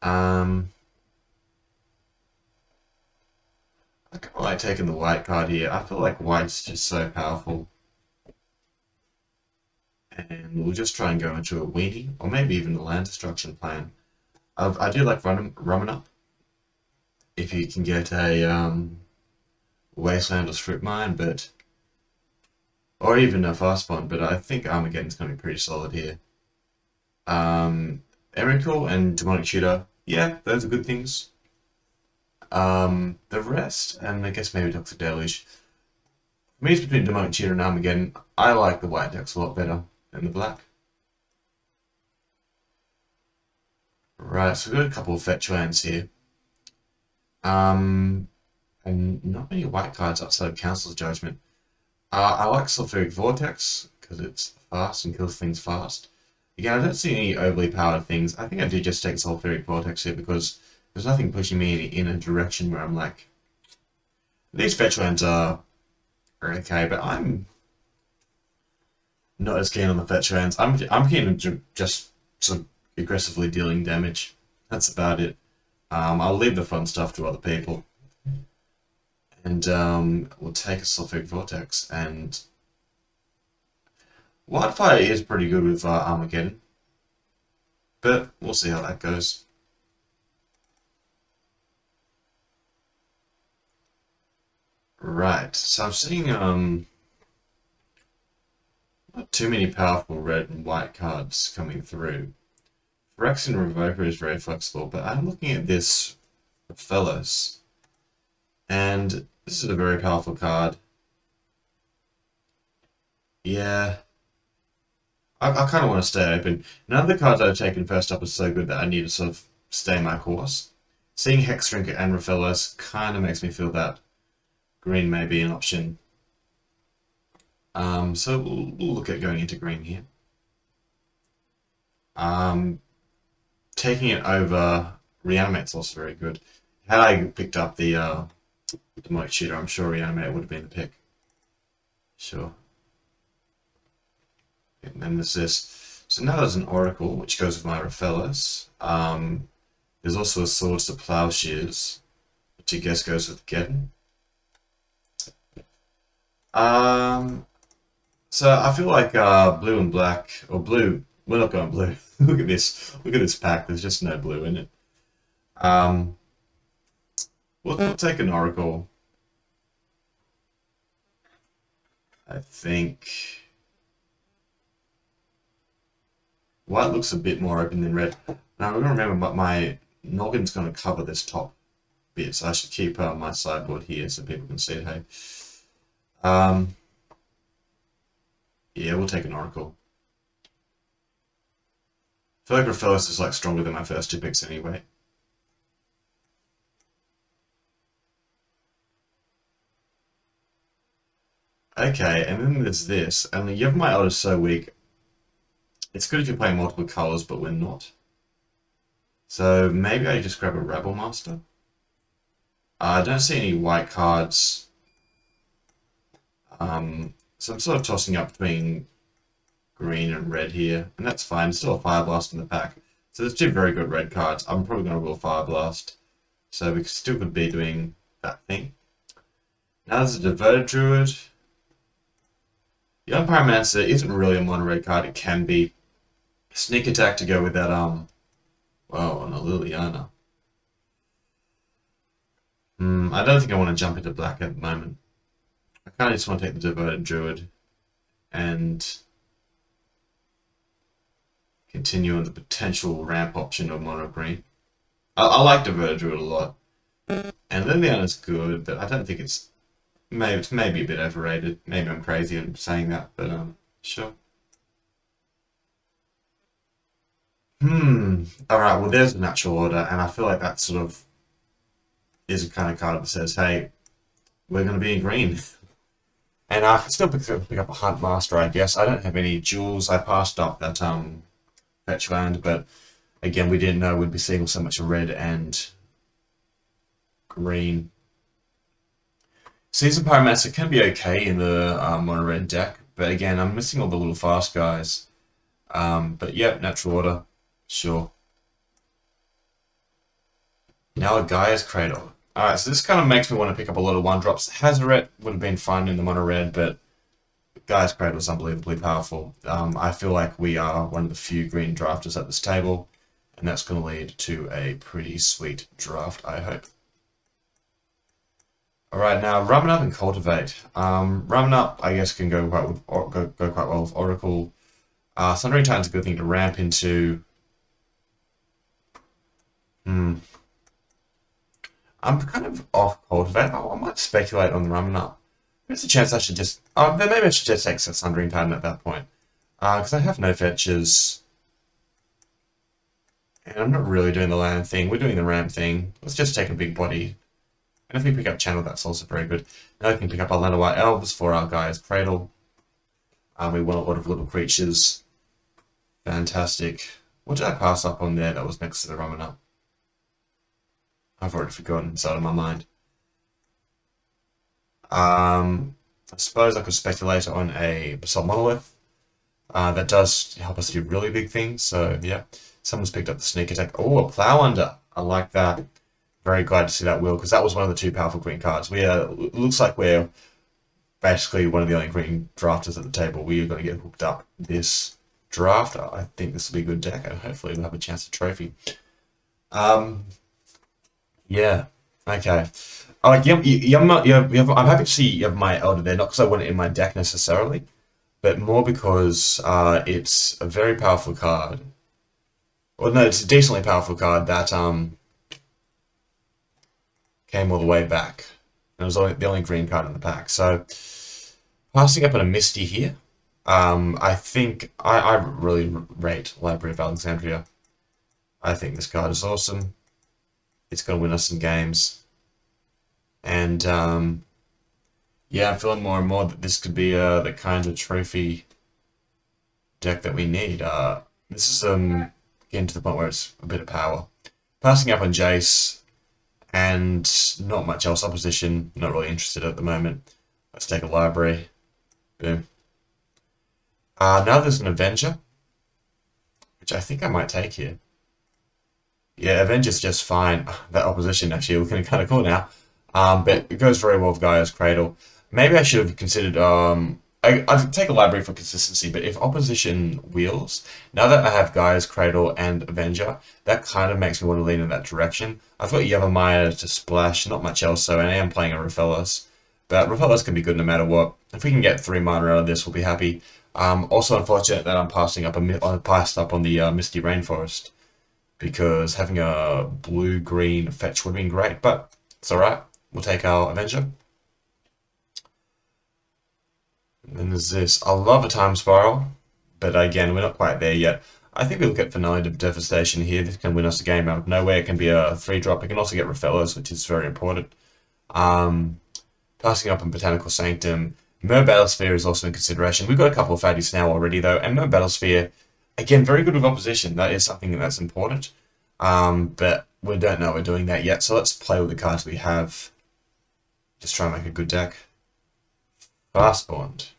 I kind of like taking the white card here. I feel like white's just so powerful. And we'll just try and go into a weenie, or maybe even the land destruction plan. I do like rumming up. If you can get a wasteland or strip mine, but or even a Fastbond, but I think Armageddon's going to be pretty solid here. Emrakul and Demonic Tutor, yeah, those are good things. The rest, and I guess maybe Toxic Deluge. For me, it's between Demonic Tutor and Armageddon. I like the white decks a lot better than the black. Right, so we've got a couple of fetch lands here. And not many white cards outside of Council's Judgment. I like Sulfuric Vortex, because it's fast and kills things fast. Again, I don't see any overly powered things. I think I do just take Sulfuric Vortex here, because there's nothing pushing me in a direction where I'm like... These fetch lands are okay, but I'm not as keen on the fetch lands. I'm keen on just sort of aggressively dealing damage. That's about it. I'll leave the fun stuff to other people. And we'll take a Sulfuric Vortex. And Wildfire is pretty good with Armageddon. But we'll see how that goes. Right, so I'm seeing not too many powerful red and white cards coming through. Phyrexian Revoker is very flexible, but I'm looking at this Fellows, and this is a very powerful card. Yeah, I kind of want to stay open. None of the cards I've taken first up is so good that I need to sort of stay my course. Seeing Hex Drinker and Refellos kind of makes me feel that green may be an option. So we'll look at going into green here. Taking it over Reanimate's also very good. Had I picked up the Demonic Tutor, I'm sure Reanimate would have been the pick. Sure. And then there's this. So now there's an Oracle, which goes with my Refellos. There's also a Swords to Plowshares, which I guess goes with Geddon. So I feel like blue and black, or blue, we're not going blue. Look at this pack, there's just no blue in it. We'll take an Oracle. I think white looks a bit more open than red. Now I'm going to remember, but my noggin's going to cover this top bit, so I should keep my sideboard here so people can see it. Hey, yeah, we'll take an Oracle. I feel like Refellos is like stronger than my first two picks anyway. Okay, and then there's this, and the Yevmai is so weak. It's good if you're playing multiple colors, but we're not. So maybe I just grab a Rabble Master. I don't see any white cards. So I'm sort of tossing up between green and red here, and that's fine. Still a Fire Blast in the pack. So there's two very good red cards. I'm probably going to roll Fire Blast. So we still could be doing that thing. Now there's a Devoted Druid. Young Pyromancer isn't really a mono-red card. It can be. Sneak Attack to go with that, well, on a Liliana. I don't think I want to jump into black at the moment. I kind of just want to take the Devoted Druid and continue on the potential ramp option of mono green. I like Devoted Druid a lot. And Liliana's good, but I don't think it's maybe a bit overrated. Maybe I'm crazy in saying that, but sure. Alright, well there's a natural order, and I feel like that sort of is a kind of card that says, hey, we're going to be in green. And I can still pick up a Hunt Master, I guess. I don't have any jewels. I passed up that fetch land, but again, we didn't know we'd be seeing so much red and green. Season Pyromancer can be okay in the mono-red deck, but again, I'm missing all the little fast guys. But yeah, natural order, sure. Now a Gaia's Cradle. Alright, so this kind of makes me want to pick up a lot of 1-drops. Hazoret would have been fun in the mono red, but Gaia's Cradle is unbelievably powerful. I feel like we are one of the few green drafters at this table, and that's going to lead to a pretty sweet draft, I hope. Alright, now Ramen Up and Cultivate. Ramen Up, I guess, can go quite well with Oracle. Sundering Titan's a good thing to ramp into. I'm kind of off Cultivate. I might speculate on the Ramen Up. There's a chance I should just... maybe I should just take Sundering Titan at that point. Because I have no fetches. And I'm not really doing the land thing. We're doing the ramp thing. Let's just take a big body. And if we pick up Channel, that's also very good. Now we can pick up our Land of White Elves for our Gaia's Cradle. We want a lot of little creatures. Fantastic. What did I pass up on there that was next to the Ramen Up? I've already forgotten. It's out of my mind. I suppose I could speculate on a Basalt Monolith. That does help us do really big things. So, yeah. Someone's picked up the Sneak Attack. Oh, a Plow Under. I like that. Very glad to see that, Will, because that was one of the 2 powerful green cards. It looks like we're basically one of the only green drafters at the table. We are going to get hooked up this draft. I think this will be a good deck, and hopefully we'll have a chance to trophy. Yeah. Okay. I'm happy to see you have my Elder there, not because I want it in my deck necessarily, but more because it's a very powerful card. Well, no, it's a decently powerful card that came all the way back. It was the only green card in the pack. So, passing up on a Misty here. I think I really rate Library of Alexandria. I think this card is awesome. It's going to win us some games. And, yeah, I'm feeling more and more that this could be the kind of trophy deck that we need. This is getting to the point where it's a bit of power. Passing up on Jace, and not much else opposition. Not really interested at the moment. Let's take a Library. Boom. Now there's an Avenger, which I think I might take here. Yeah, Avenger's just fine. That opposition, actually, looking kind of cool now. But it goes very well with Gaia's Cradle. Maybe I should have considered... I'd take a Library for consistency, but if opposition wheels, now that I have Gaia's Cradle and Avenger, that kind of makes me want to lean in that direction. I've got Yavimaya to splash, not much else, so I am playing a Raphellos. But Raphellos can be good no matter what. If we can get 3 mana out of this, we'll be happy. Also unfortunate that I passed up on the Misty Rainforest, because having a blue-green fetch would have been great, but it's alright. We'll take our Avenger. And then there's this. I love a Time Spiral, but again, we're not quite there yet. I think we look at Finale of Devastation here. This can win us a game out of nowhere. It can be a 3-drop. It can also get Raphellos, which is very important. Passing up on Botanical Sanctum. Mer Battlesphere is also in consideration. We've got a couple of fatties now already, though, and Mer Battlesphere, again, very good with opposition. That is something that's important. But we don't know we're doing that yet, so let's play with the cards we have. Just try and make a good deck. Fastbond.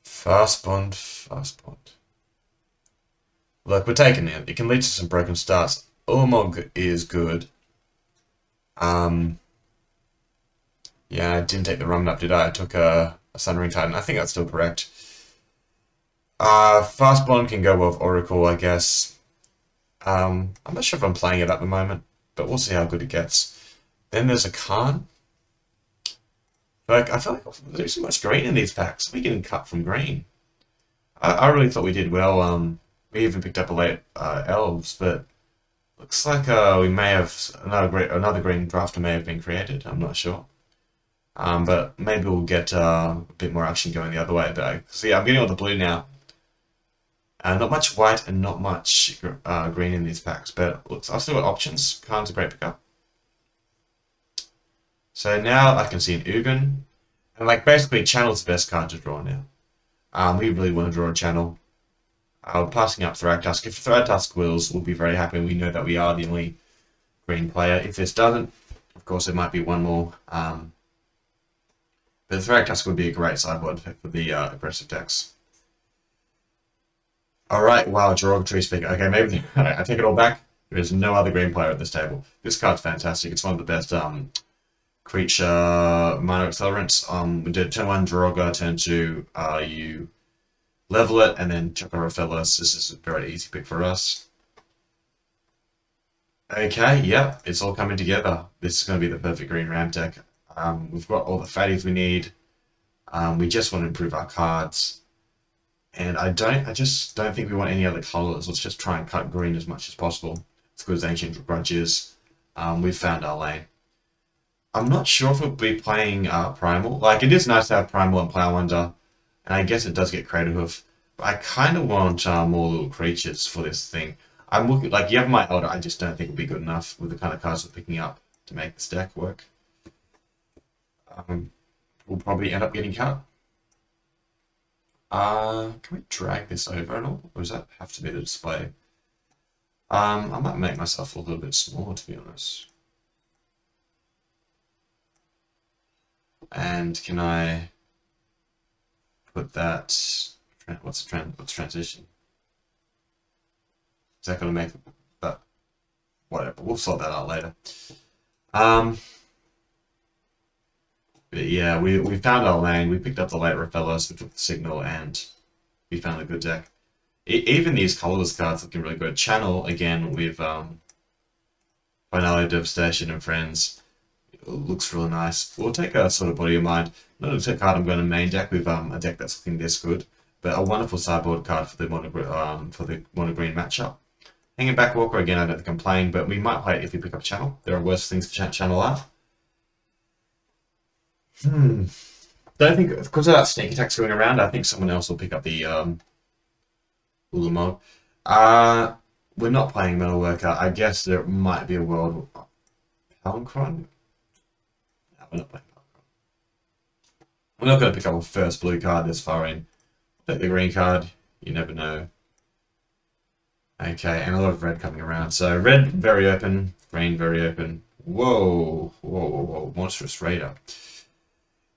Fastbond. Look, we're taking it. It can lead to some broken starts. Ulamog is good. Yeah, I didn't take the Ramen Up, did I? I took a Sundering Titan. I think that's still correct. Fastbond can go well with Oracle, I guess. I'm not sure if I'm playing it at the moment, but we'll see how good it gets. Then there's a Khan. I feel like there's so much green in these packs. We're getting cut from green. I really thought we did well. We even picked up a late Elves, but looks like we may have another green drafter may have been created. I'm not sure. But maybe we'll get a bit more action going the other way. But see, I'm getting all the blue now. Not much white and not much green in these packs, but looks, I've still got options. Khan's a great pickup. So now I can see an Ugin, and like basically Channel's the best card to draw now. We really want to draw a Channel. Passing up Thragtusk. If Thragtusk wheels, we'll be very happy. We know that we are the only green player. If this doesn't, of course, there might be one more. But Thragtusk would be a great sideboard pick for the aggressive decks. Alright, wow, derogatory speaker. Okay, maybe I take it all back. There is no other green player at this table. This card's fantastic. It's one of the best creature minor accelerants. We did turn 1 Droga, turn 2 you level it, and then chuck our fellas. This is a very easy pick for us. Okay, yep, it's all coming together. This is going to be the perfect green ramp deck. We've got all the fatties we need. We just want to improve our cards. And I just don't think we want any other colors. Let's just try and cut green as much as possible. As good as Ancient Grudge is. We've found our lane. I'm not sure if we'll be playing Primal. Like, it is nice to have Primal and Plow Wonder. And I guess it does get Crater Hoof. But I kind of want more little creatures for this thing. I'm looking, like, you have my Elder, I just don't think it'll be good enough with the kind of cards we're picking up to make this deck work. We'll probably end up getting cut. Can we drag this over at all? Or does that have to be the display? I might make myself a little bit smaller, to be honest. And can I put that, what's transition? Is that going to make that, whatever, we'll sort that out later. But yeah, we found our lane, we picked up the late Raphellos, we took the signal, and we found a good deck. Even these colorless cards looking really good. Channel, again, with Finale, Devastation, and Friends. It looks really nice. We'll take a sort of Body of Mind. Not a card I'm going to main deck with a deck that's looking this good, but a wonderful sideboard card for the mono green matchup. Hanging Back Walker, again, I don't complain, but we might play it if we pick up Channel. There are worse things to channel out. Don't think, because of that sneak attacks going around, I think someone else will pick up the Ulamog. We're not playing Metalworker. I guess there might be a world. Palmcron? No, we're not playing Palmcron. We're not going to pick up a first blue card this far in. Take the green card. You never know. Okay, and a lot of red coming around. So red, very open. Green, very open. Whoa, whoa, whoa, whoa. Monstrous Raider.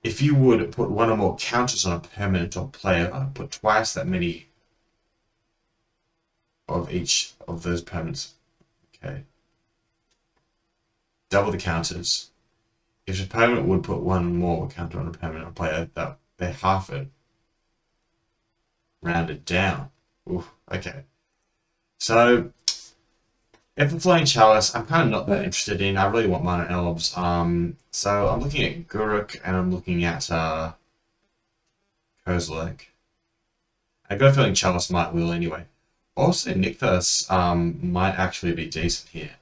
If you would put one or more counters on a permanent or player, put twice that many of each of those permanents. Okay. Double the counters. If a permanent would put one more counter on a permanent or player, that they half it. Rounded down. Oof, okay. So, Everflowing Chalice, I'm kind of not that interested in. I really want Minor Elves. So I'm looking at Guruk and I'm looking at Kozilek. I got a feeling Chalice might will anyway. Also, Nykthos might actually be decent here.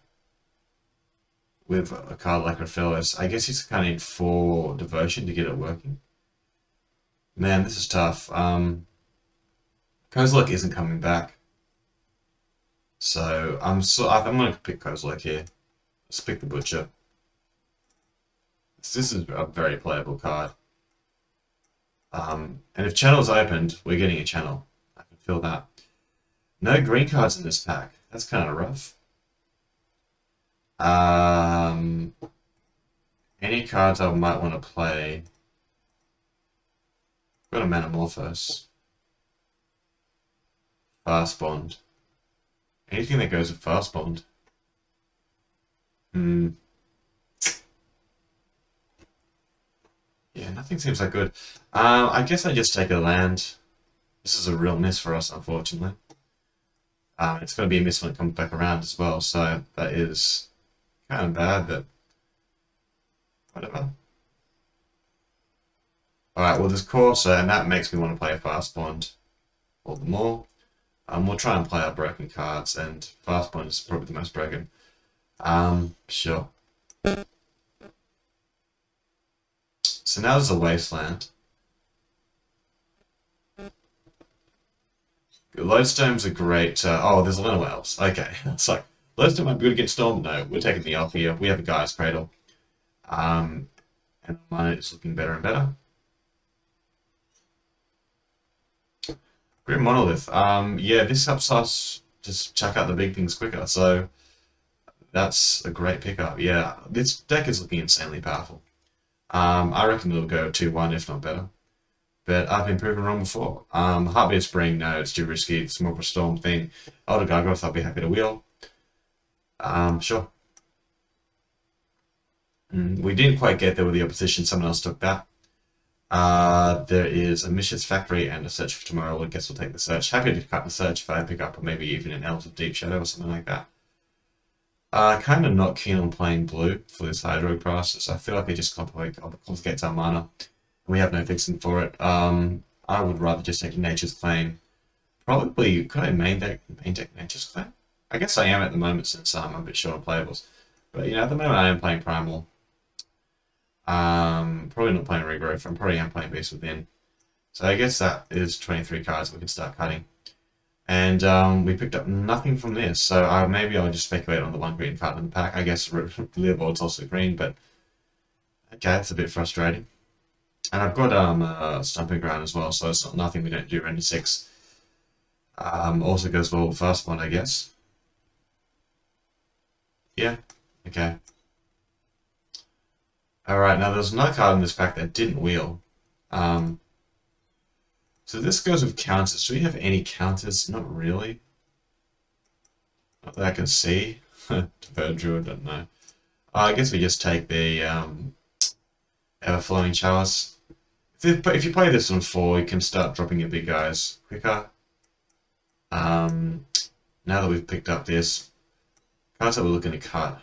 With a card like Raphellos. I guess he's kind of need 4 Devotion to get it working. Man, this is tough. Kozilek isn't coming back. So I'm going to pick Kozilek here. Let's pick the Butcher. This is a very playable card. And if Channel's opened, we're getting a Channel. I can feel that. No green cards in this pack. That's kind of rough. Any cards I might want to play. Got a Manamorphose. Fastbond. Anything that goes with Fastbond. Yeah, nothing seems that good. I guess I just take a land. This is a real miss for us, unfortunately. It's going to be a miss when it comes back around as well, so that is kind of bad, but whatever. Alright, well there's Corsair, and that makes me want to play a Fastbond all the more. We'll try and play our broken cards, and Fastbond is probably the most broken. Sure. So now there's a Wasteland. Lodestones are great. Oh, there's a Leno Elves. Okay, it's like, Lodestone might be good against Storm. No, we're taking the elf here. We have a Guy's Cradle. And mine is looking better and better. Grim Monolith. Yeah, this helps us just chuck out the big things quicker. So that's a great pickup. Yeah, this deck is looking insanely powerful. I reckon it'll go 2-1, if not better. But I've been proven wrong before. Heartbeat of Spring, no, it's too risky. It's more of a Storm thing. Elder Gargoth, I'll be happy to wheel. Sure. We didn't quite get there with the opposition. Someone else took that. There is a Mish's Factory and a Search for Tomorrow. I guess we'll take the Search. Happy to cut the Search if I pick up, or maybe even an Elves of Deep Shadow or something like that. Kind of not keen on playing blue for this Hydro Crisis. I feel like it just complicates our mana. We have no fixing for it. I would rather just take Nature's Claim. Probably, could I main deck Nature's Claim? I guess I am at the moment since I'm a bit short on playables. But, you know, at the moment I am playing Primal. Probably not playing Regrowth. I probably am playing Beast Within. So I guess that is 23 cards we can start cutting. And we picked up nothing from this, so maybe I'll just speculate on the one green card in the pack. I guess Leopold's also green, but okay, it's a bit frustrating. And I've got Stomping Ground as well, so it's not nothing we don't do render 6. Also goes well with Fastbond, I guess. Yeah, okay. Alright, now there's another card in this pack that didn't wheel. So this goes with counters. Do we have any counters? Not really. Not that I can see. Third Druid, don't know. I guess we just take the Ever-Flowing Chalice. If you play this on 4, you can start dropping your big guys quicker. Now that we've picked up this, cards that we're looking to cut.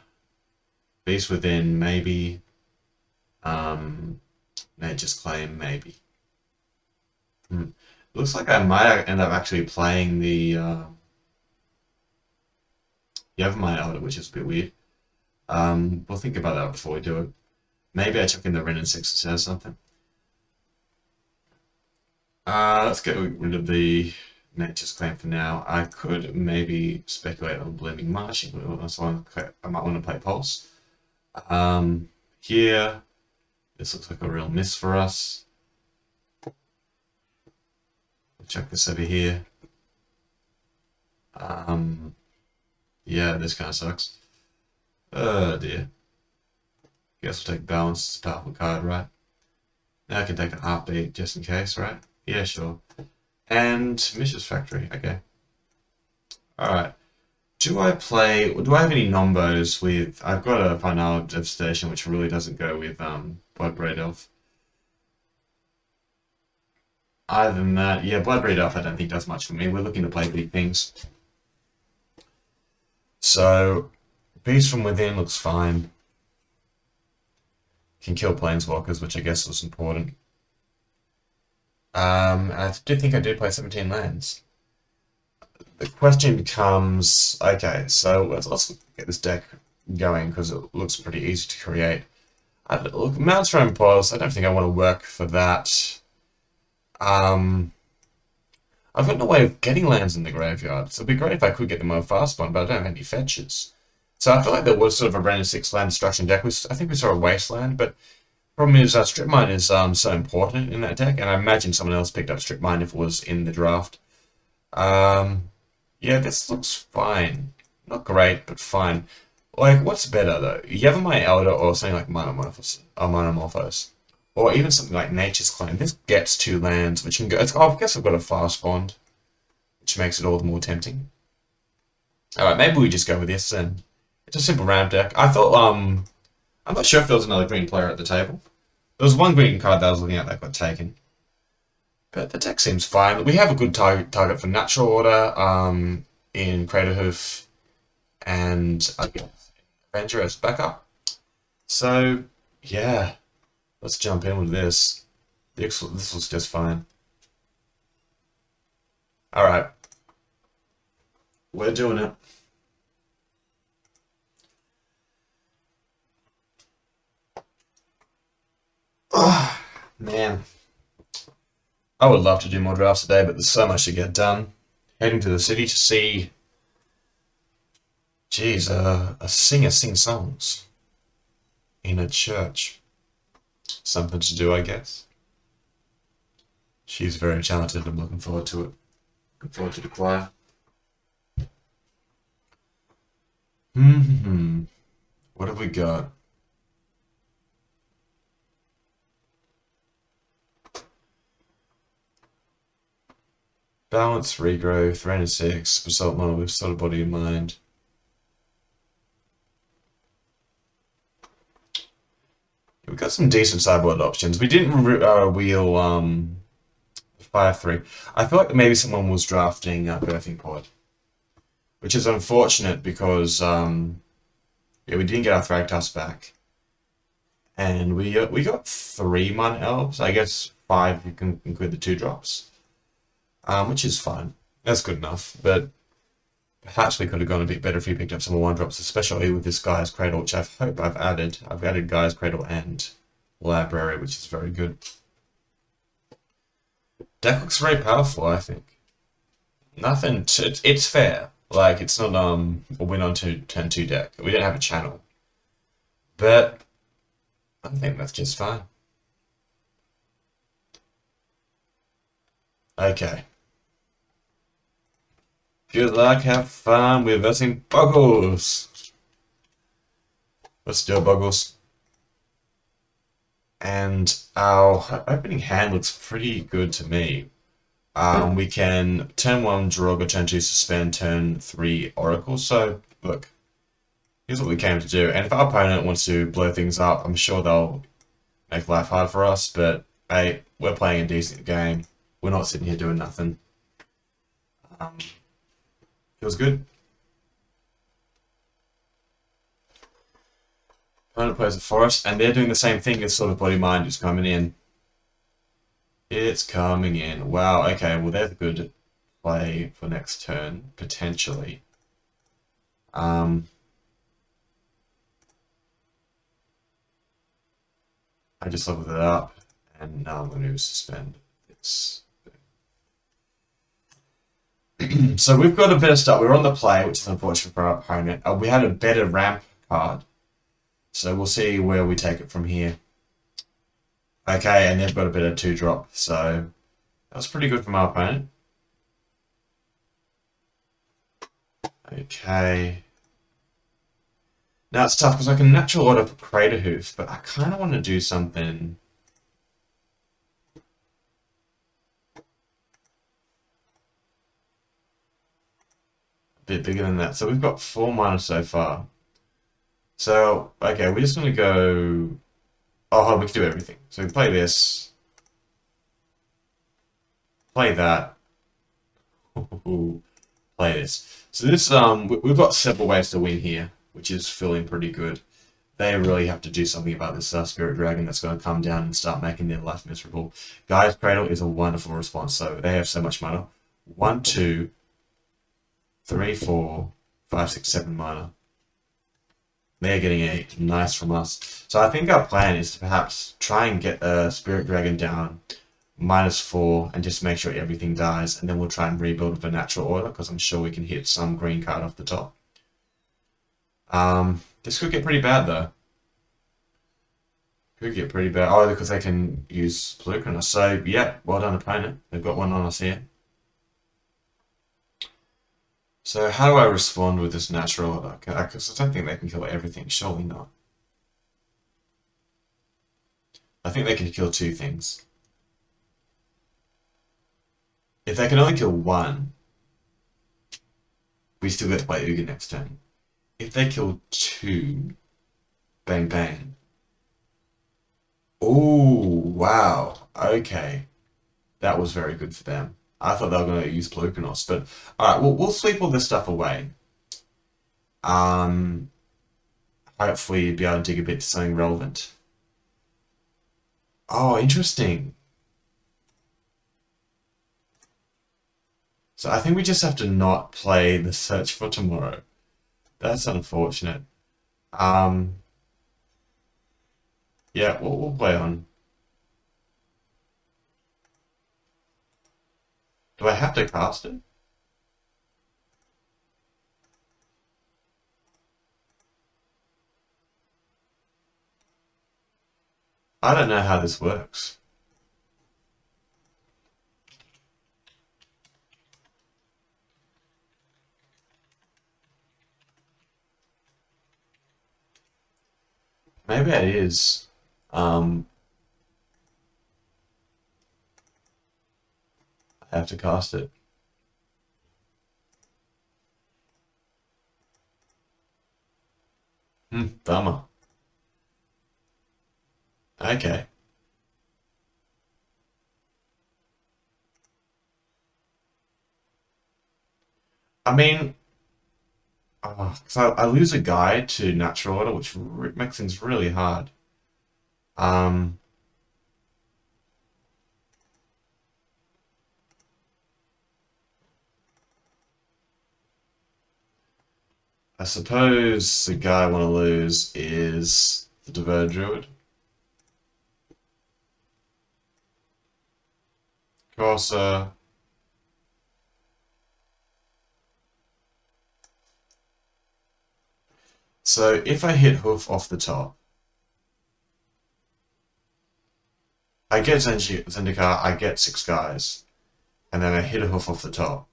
Beast Within, maybe. Nature's Claim, maybe. Looks like I might end up actually playing the Yavimaya Elder, which is a bit weird. We'll think about that before we do it. Maybe I chuck in the Ren and 6 instead of something. Let's get rid of the Nature's Claim for now. I could maybe speculate on Blooming Marsh. I might want to play Pulse. Here, this looks like a real miss for us. Chuck this over here. Yeah, this kind of sucks. Oh dear. Guess we'll take Balance. It's a powerful card, right? Now I can take a Heartbeat just in case, right? Yeah, sure. And Mish's Factory, okay. Alright. Do I have any nombos with... I've got a Final Devastation, which really doesn't go with Bloodbraid Elf. Other than that, yeah, Bloodbraid Elf I don't think does much for me. We're looking to play big things. So, Beast from Within looks fine. Can kill Planeswalkers, which I guess was important. I did think I did play 17 lands. The question becomes, okay, so let's get this deck going because it looks pretty easy to create. Look, Maelstrom Pause, I don't think I want to work for that. I've got no way of getting lands in the graveyard, so it'd be great if I could get them on Fastbond, but I don't have any fetches. So I feel like there was sort of a Ren 6 land destruction deck. I think we saw a Wasteland, but the problem is Strip Mine is so important in that deck, and I imagine someone else picked up Strip Mine if it was in the draft. Yeah, this looks fine. Not great, but fine. Like, what's better though? Yavimaya Elder or something like Monomorphos? Or even something like Nature's Claim. This gets 2 lands, which can go... I guess I've got a Fastbond, which makes it all the more tempting. Alright, maybe we just go with this then. It's a simple ramp deck. I thought, I'm not sure if there was another green player at the table. There was one green card that I was looking at that got taken. But the deck seems fine. We have a good target for Natural Order, in Craterhoof, and I guess Avenger as backup. So, yeah. Let's jump in with this. This looks just fine. Alright. We're doing it. Oh, man. I would love to do more drafts today, but there's so much to get done. Heading to the city to see... Geez, a singer sing songs. In a church. Something to do, I guess. She's very talented. I'm looking forward to it. Looking forward to the choir. What have we got? Balance, Regrowth, Ren 6, Basalt Mono with Solid Body and Mind. We've got some decent sideboard options. We didn't wheel 5-3. I feel like maybe someone was drafting Birthing Pod, which is unfortunate because yeah, we didn't get our Thragtusk back, and we got 3 mana elves. I guess 5 if you can include the 2 drops, which is fine. That's good enough, but perhaps we could have gone a bit better if we picked up some 1-drops, especially with this Guy's Cradle, which I hope I've added. I've added Guy's Cradle and Library, which is very good. Deck looks very powerful, I think. Nothing. It's fair. Like, it's not a win on turn 2 deck. We didn't have a channel, but I think that's just fine. Okay. Good luck, have fun. We're versing Boggles. Let's do Boggles. And our opening hand looks pretty good to me. We can turn 1 Drogo, turn 2 Suspend, turn 3 Oracle. So, look, here's what we came to do. And if our opponent wants to blow things up, I'm sure they'll make life hard for us. But, hey, we're playing a decent game. We're not sitting here doing nothing. Feels good. Opponent plays a Forest, and they're doing the same thing as sort of Bloody Mind, just coming in. It's coming in. Wow, okay, well, there's a good play for next turn, potentially. I just leveled it up, and now I'm going to suspend this. So we've got a better start. We're on the play, which is unfortunate for our opponent. We had a better ramp card, so we'll see where we take it from here. Okay, and they've got a better 2-drop, so that was pretty good from our opponent. Okay. Now it's tough because I can natural order for Crater Hoof, but I kind of want to do something. Bit bigger than that. So we've got 4 mana so far. So, okay, we're just going to go... Oh, we can do everything. So we play this. Play that. Play this. So this, we've got several ways to win here, which is feeling pretty good. They really have to do something about this Spirit Dragon that's going to come down and start making their life miserable. Guy's Cradle is a wonderful response. So they have so much mana. 1, 2... 3, 4, 5, 6, 7 mana. They're getting a nice from us. So I think our plan is to perhaps try and get a Spirit Dragon down -4 and just make sure everything dies, and then we'll try and rebuild with a natural order because I'm sure we can hit some green card off the top. This could get pretty bad though. Could get pretty bad. Oh, because they can use Blueprint. So yeah, well done opponent. They've got one on us here. So how do I respond with this natural order? Because I don't think they can kill everything. Surely not. I think they can kill 2 things. If they can only kill 1, we still get to play Uga next turn. If they kill 2, bang bang. Oh, wow. Okay. That was very good for them. I thought they were going to use Plukinos, but alright, we'll sweep all this stuff away. Hopefully be able to dig a bit to something relevant. Oh, interesting. So I think we just have to not play the Search for Tomorrow. That's unfortunate. Yeah, we'll play on. Do I have to cast it? I don't know how this works. Maybe it is. I have to cast it. Bummer. Okay. I mean, 'cause I lose a guy to natural order, which makes things really hard. Um, I suppose the guy I want to lose is the Divert Druid. Of course, so if I hit Hoof off the top, I get Zendikar, I get 6 guys, and then I hit a Hoof off the top.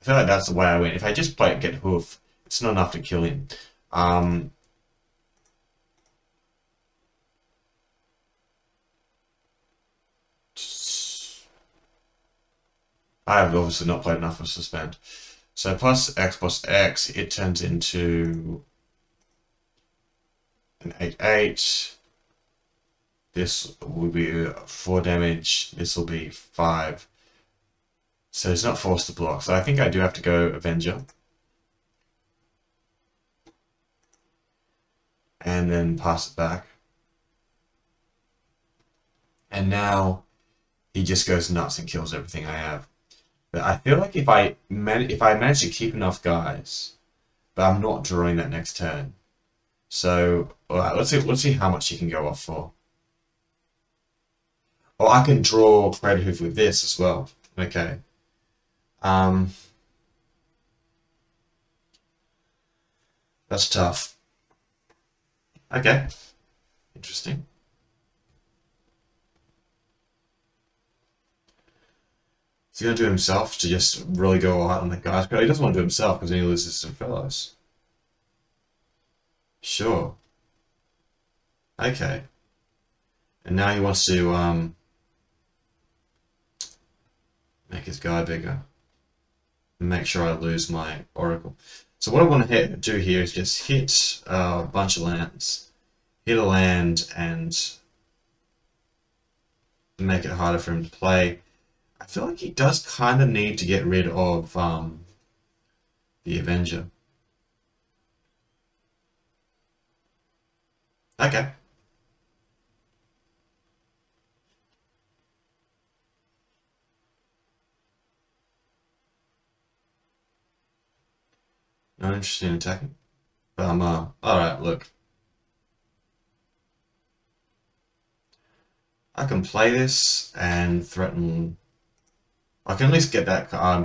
I feel like that's the way I win. If I just play get Hoof, it's not enough to kill him. Um, I have obviously not played enough of Suspend. So plus X, it turns into an 8/8. This will be 4 damage. This will be 5. So it's not forced to block. So I think I do have to go Avenger. And then pass it back. And now he just goes nuts and kills everything I have. But I feel like if I manage to keep enough guys, but I'm not drawing that next turn. So alright, let's see how much he can go off for. Oh, I can draw Crater Hoof with this as well. Okay. That's tough. Okay. Interesting. Is he gonna do himself to just really go hard on the guys? But he doesn't want to do himself because then he loses to fellows. Sure. Okay. And now he wants to make his guy bigger and make sure I lose my Oracle. So what I want to do here is just hit a bunch of lands, hit a land, and make it harder for him to play. I feel like he does kind of need to get rid of the Avenger. Okay. Not interested in attacking. But I'm alright, look. I can play this and threaten. I can at least get that I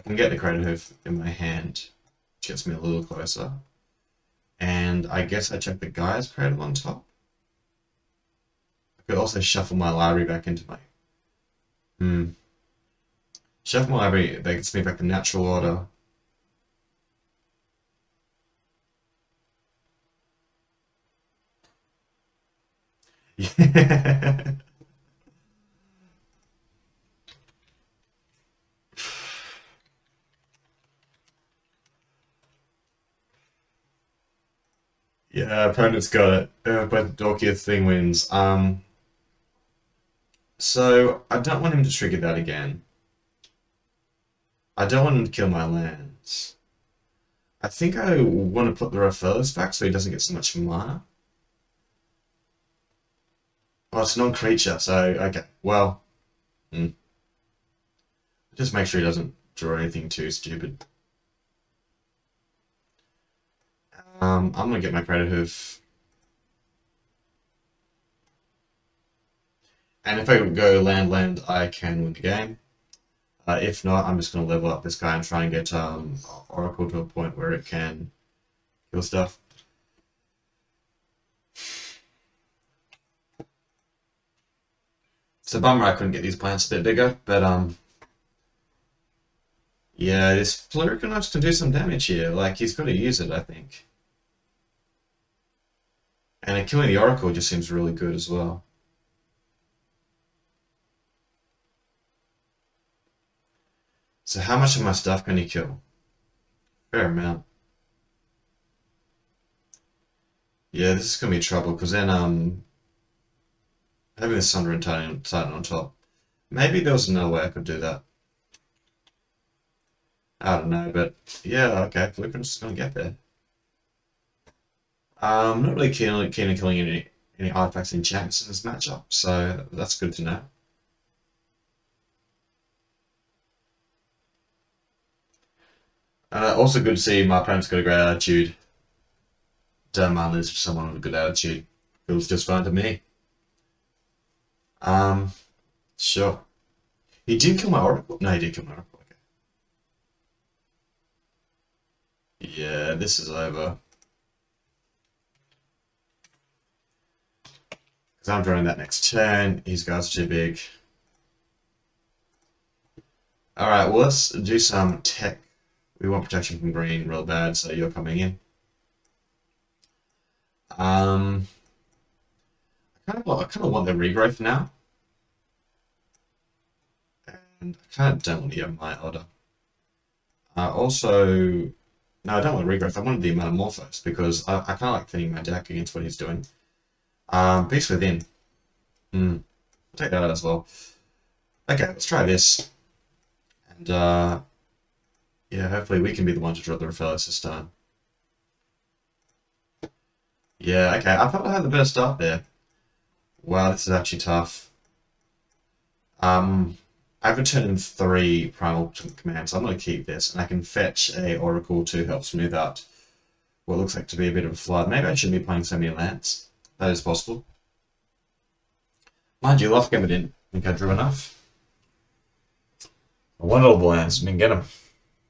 can get the Crater Hoof in my hand, which gets me a little closer. And I guess I check the Guy's Cradle on top. I could also shuffle my library back into my Shuffle my library, that gets me back to natural order. Yeah. Yeah, opponent's got it. But Dorkiest thing wins. So I don't want him to trigger that again. I don't want him to kill my lands. I think I want to put the Referrals back so he doesn't get so much mana. Oh, it's non-creature, so okay. Well, just make sure he doesn't draw anything too stupid. I'm gonna get my Crater Hoof. And if I go land, I can win the game. If not, I'm just going to level up this guy and try and get Oracle to a point where it can kill stuff. It's a bummer I couldn't get these plants a bit bigger, but yeah, this Pluricanox can do some damage here. Like, he's got to use it, I think. And killing the Oracle just seems really good as well. So how much of my stuff can he kill? Fair amount. Yeah, this is gonna be trouble because then having the Thunder and Titan on top. Maybe there was another way I could do that. I don't know, but yeah, okay, Blueprint's just gonna get there. I'm not really keen on killing any artifacts and enchantments in this matchup, so that's good to know. Also good to see my opponent's got a great attitude. Don't mind lose to someone with a good attitude. Feels just fine to me. Sure. He did kill my Oracle? No, he did kill my Oracle. Okay. Yeah, this is over. Because I'm drawing that next turn. These guys are too big. Alright, well, let's do some tech. We want protection from green real bad, so you're coming in. I kind of want the regrowth now. And I kind of don't want to get my order. Also, no, I don't want regrowth. I want the Metamorphose because I kind of like thinning my deck against what he's doing. Beast Within. I'll take that out as well. Okay, let's try this. And yeah, hopefully we can be the one to draw the Raphaelis this time. Yeah, okay, I thought I had the better start there. Wow, this is actually tough. I've returned 3 primal commands, so I'm going to keep this, and I can fetch a Oracle to help smooth out what looks like to be a bit of a flood. Maybe I shouldn't be playing so many lands. That is possible. Mind you, last game I didn't think I drew enough. I wanted all the lands, didn't get them.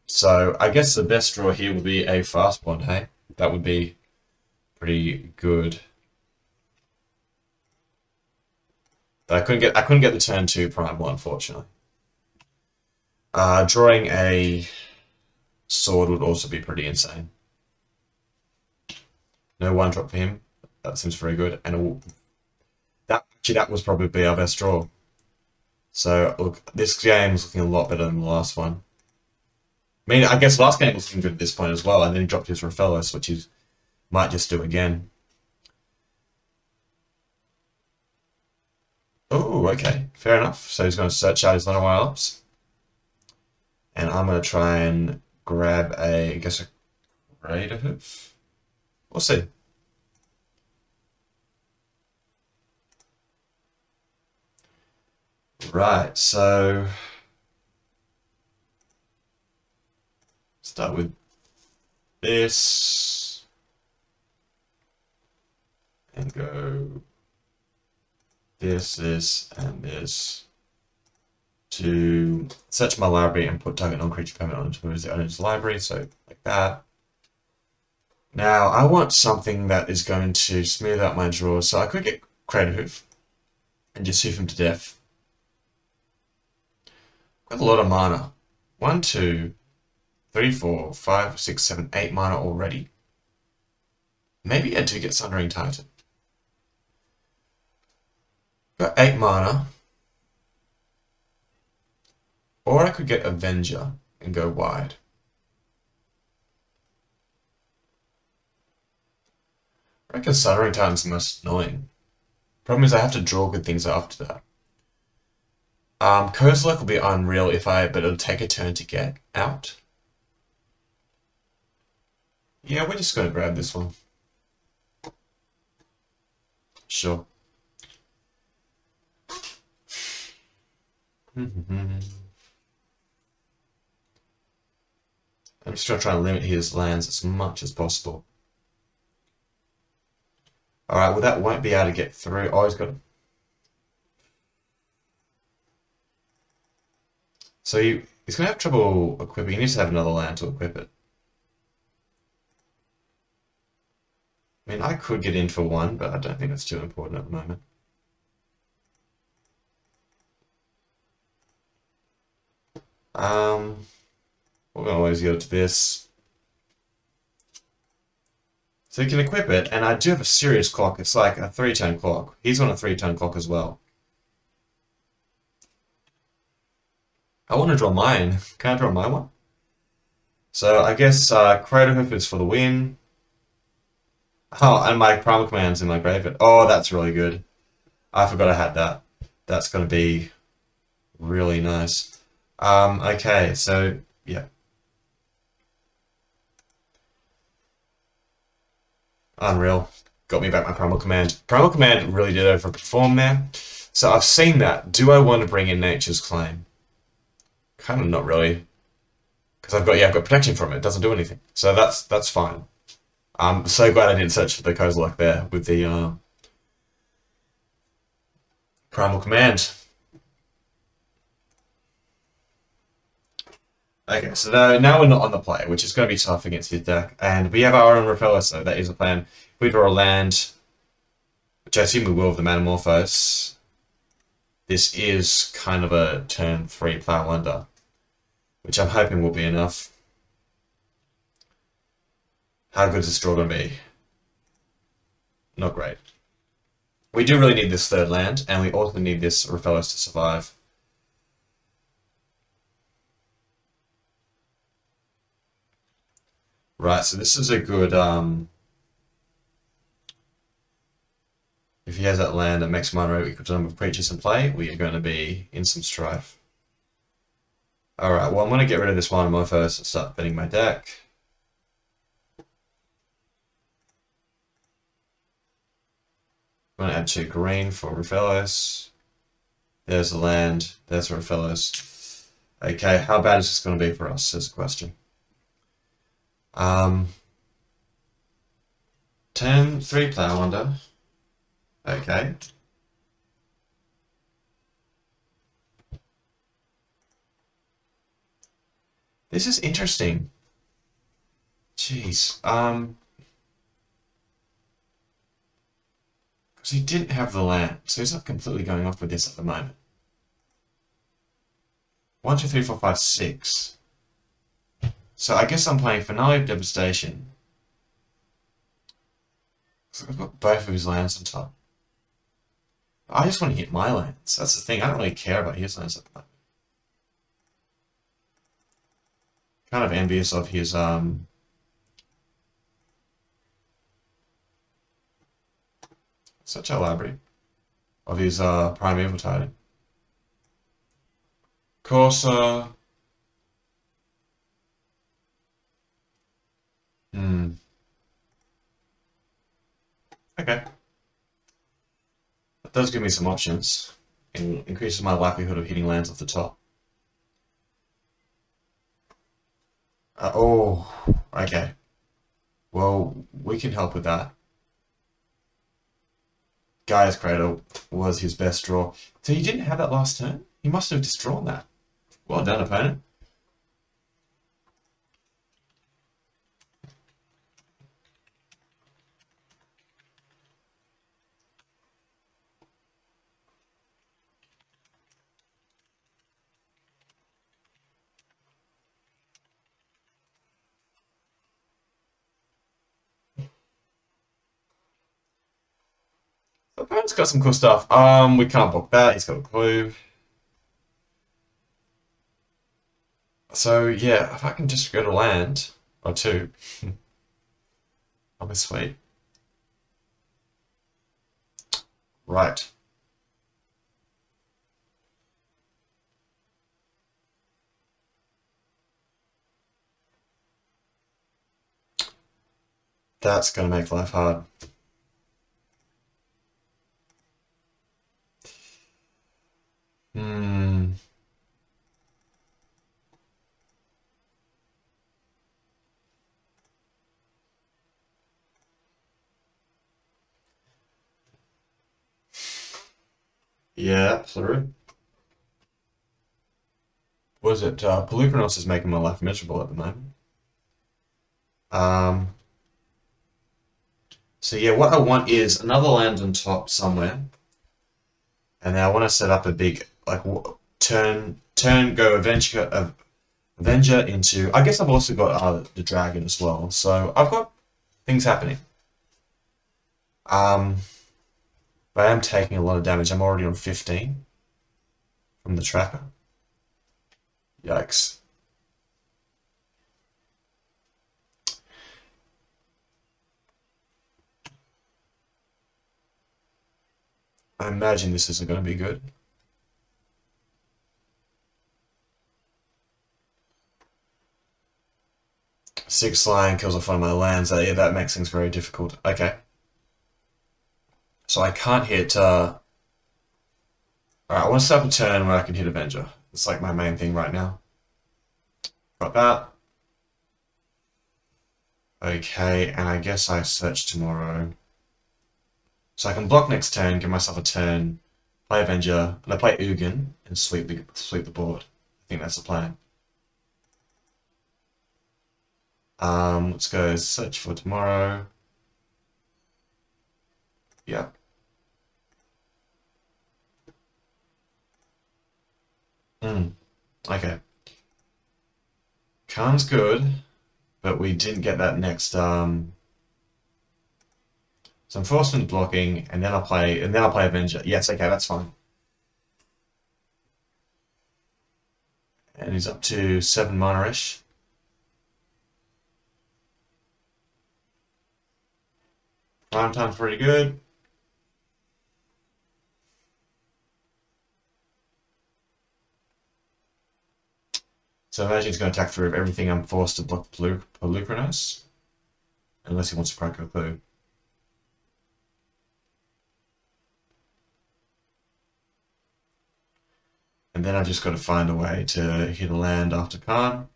So I guess the best draw here would be a Fastbond, hey? That would be pretty good. But I couldn't get the turn 2 primal, unfortunately. Drawing a sword would also be pretty insane. No 1-drop for him. That seems very good. And that was probably our best draw. So look, this game is looking a lot better than the last one. I mean, I guess last game was looking good at this point as well, and then he dropped his Raphaelis, which he might just do again. Oh, okay, fair enough. So he's going to search out his Llanowar Alps. And I'm going to try and grab I guess a Raider Hoof. We'll see. Right, so start with this and go this, and this to search my library and put target non-creature permanent onto the owner's library, so like that. Now I want something that is going to smooth out my draw, so I could get Crater Hoof and just hoof him to death. Got a lot of mana. 1, 2, 3, 4, 5, 6, 7, 8 mana already. Maybe I do get Sundering Titan. Got 8 mana. Or I could get Avenger and go wide. I reckon Sundering Titan's the most annoying. Problem is I have to draw good things after that. Kozilek will be unreal but it'll take a turn to get out. Yeah, we're just going to grab this one. Sure. I'm just going to try and limit his lands as much as possible. Alright, well that won't be able to get through. Oh, he's got... So he's going to have trouble equipping. He needs to have another land to equip it. I mean, I could get in for 1, but I don't think that's too important at the moment. We're going to always go to this. So you can equip it, and I do have a serious clock. It's like a 3-turn clock. He's on a 3-turn clock as well. I want to draw mine. Can I draw my one? So I guess Crater Hoof is for the win. Oh, and my primal command's in my graveyard. Oh, that's really good. I forgot I had that. That's going to be really nice. Okay, so, yeah. Unreal. Got me back my Primal Command. Primal Command really did overperform there. So I've seen that. Do I want to bring in Nature's Claim? Kind of not really. Because I've got protection from it. It doesn't do anything. So that's fine. I'm so glad I didn't search for the Kozilek there with the Primal Command. Okay, so now we're not on the play, which is going to be tough against his deck. And we have our own Repeller, so that is a plan. If we draw a land, which I assume we will with the Manamorphose, this is kind of a turn 3 Plow Wonder, which I'm hoping will be enough. How good is this draw going to be? Not great. We do really need this third land, and we also need this Refellos to survive. Right, so this is a good, if he has that land that makes mana equal to the number of creatures in play, we are going to be in some strife. Alright, well I'm going to get rid of this Manamorphose and start betting my deck. I'm going to add 2 green for Refellos. There's the land, there's Refellos. Okay, how bad is this going to be for us, is the question. Turn 3 Plow Wonder. Okay. This is interesting. Jeez. Because he didn't have the land, so he's not completely going off with this at the moment. 1, 2, 3, 4, 5, 6. So I guess I'm playing Finale of Devastation. So I've got both of his lands on top. I just want to hit my lands. That's the thing. I don't really care about his lands at the moment. Kind of envious of his such a library of his Primeval Titan. Corsa. Okay. That does give me some options. It increases my likelihood of hitting lands off the top. Oh, okay. Well, we can help with that. Gaia's Cradle was his best draw. So he didn't have that last turn? He must have just drawn that. Well done, opponent. The opponent's got some cool stuff. We can't block that. He's got a clue. So yeah, if I can just go to land or 2, I'll be sweet. Right. That's gonna make life hard. Yeah, absolutely. Was it Pelucranos is making my life miserable at the moment. So yeah, what I want is another land on top somewhere, and then I want to set up a big like turn go Avenger into. I guess I've also got the dragon as well, so I've got things happening. But I am taking a lot of damage. I'm already on 15 from the tracker. Yikes. I imagine this isn't going to be good. Six line kills off one of my lands. Yeah, that makes things very difficult. Okay. So I can't hit... Alright, I want to set up a turn where I can hit Avenger. It's like my main thing right now. Got that. Okay, and I guess I search tomorrow. So I can block next turn, give myself a turn, play Avenger, and I play Ugin and sweep the board. I think that's the plan. Let's go search for tomorrow. Yeah. Okay. Khan's good, but we didn't get that next so I'm forced into blocking, and then I'll play Avenger. Yes, okay, that's fine. And he's up to 7 mana-ish. Prime time's pretty good. So I imagine he's going to attack through everything I'm forced to block Pelucranos. Unless he wants to crack a clue. And then I've just got to find a way to hit a land after Khan.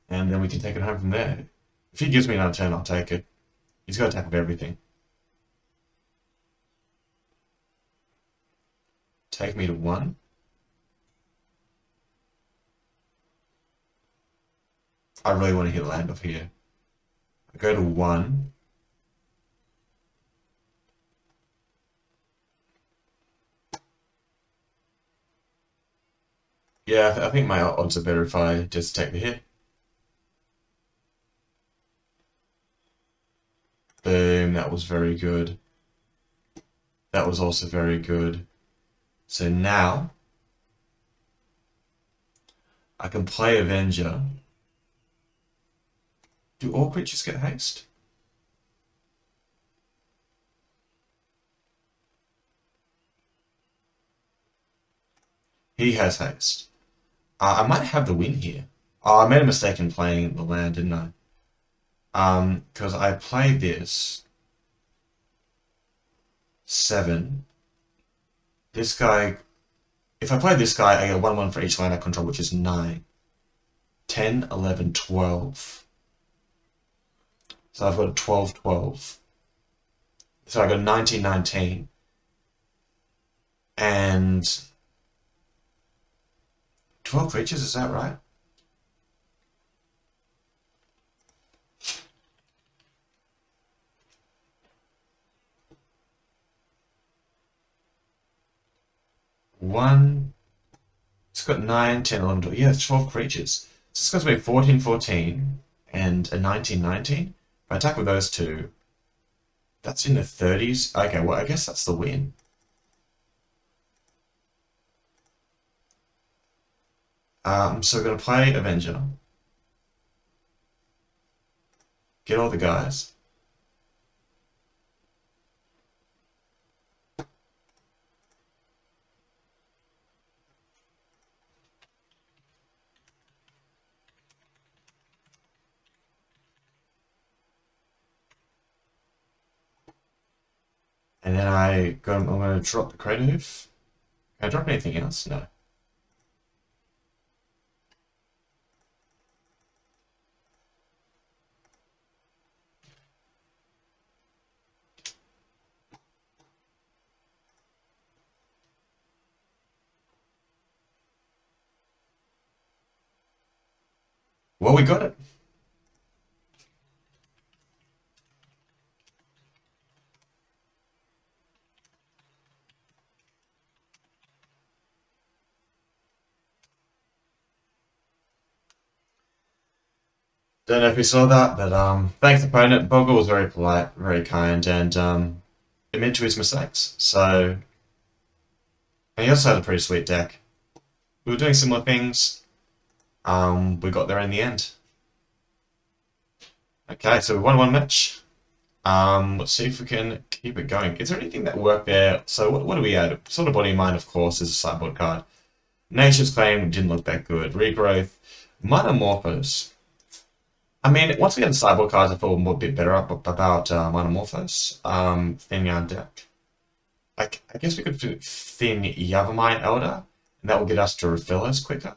And then we can take it home from there. If he gives me another turn, I'll take it. He's got to attack with everything. Take me to 1. I really want to hit a land off here. I go to 1. Yeah, I think my odds are better if I just take the hit. Boom, that was very good. That was also very good. So now, I can play Avenger. Do all creatures get haste? He has haste. I might have the win here. Oh, I made a mistake in playing the land, didn't I? Because I played this 7. This guy, if I play this guy, I get 1/1 for each land I control, which is 9. 10, 11, 12. So I've got a 12, 12. So I got 19, 19. And 12 creatures, is that right? One. It's got 9, 10, 11, 12. Yeah, it's 12 creatures. So it's got to be 14, 14 and a 19, 19. If I attack with those two, that's in the 30s. Okay, well, I guess that's the win. So we're going to play Avenger. Get all the guys. And then I'm going to drop the creative. Can I drop anything else? No. Well, we got it. Don't know if you saw that, but thanks opponent. Boggle was very polite, very kind, and admitted to his mistakes. So, and he also had a pretty sweet deck. We were doing similar things. We got there in the end. Okay, so we won 1 match. Let's see if we can keep it going. Is there anything that worked there? So what do we add? Sort of Body and Mind, of course, is a sideboard card. Nature's Claim didn't look that good. Regrowth. Metamorphose. I mean, once we get the sideboard cards, I feel a bit better about Metamorphose. Thinning our deck. I guess we could thin Yavimaya Elder, and that will get us to refill us quicker.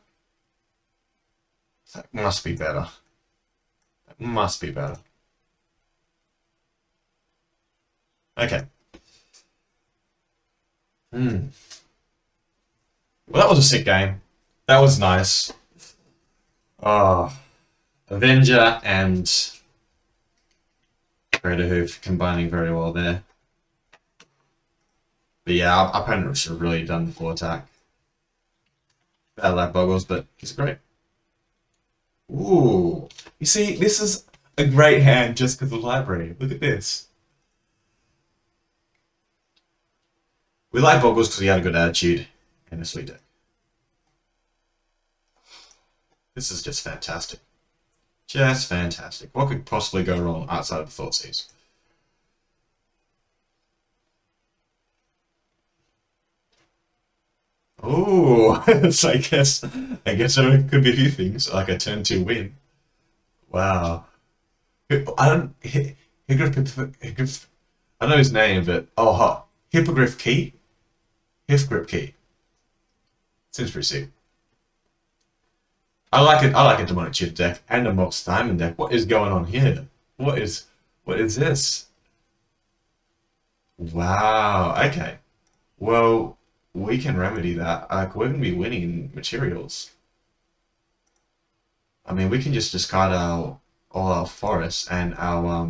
That must be better. That must be better. Okay. Well, that was a sick game. That was nice. Oh, Avenger and Greater Hoof combining very well there. But yeah, our opponent should have really done the full attack. Bad luck Boggles, but he's great. Ooh. You see, this is a great hand just because of the library. Look at this. We like Boggles because he had a good attitude and a sweet deck. This is just fantastic. Just fantastic. What could possibly go wrong outside of the Thoughtseize? Oh, so I guess there could be a few things, like a turn 2 win. Wow. I don't Hippogriff, I know his name, but Hippogriff Key? Hippogriff Key. Seems pretty sick. I like a demonic chip deck and a Mox Diamond deck. What is going on here? What is this? Wow, okay. Well, we can remedy that. We're gonna be winning materials. I mean, we can just discard all our forests, and our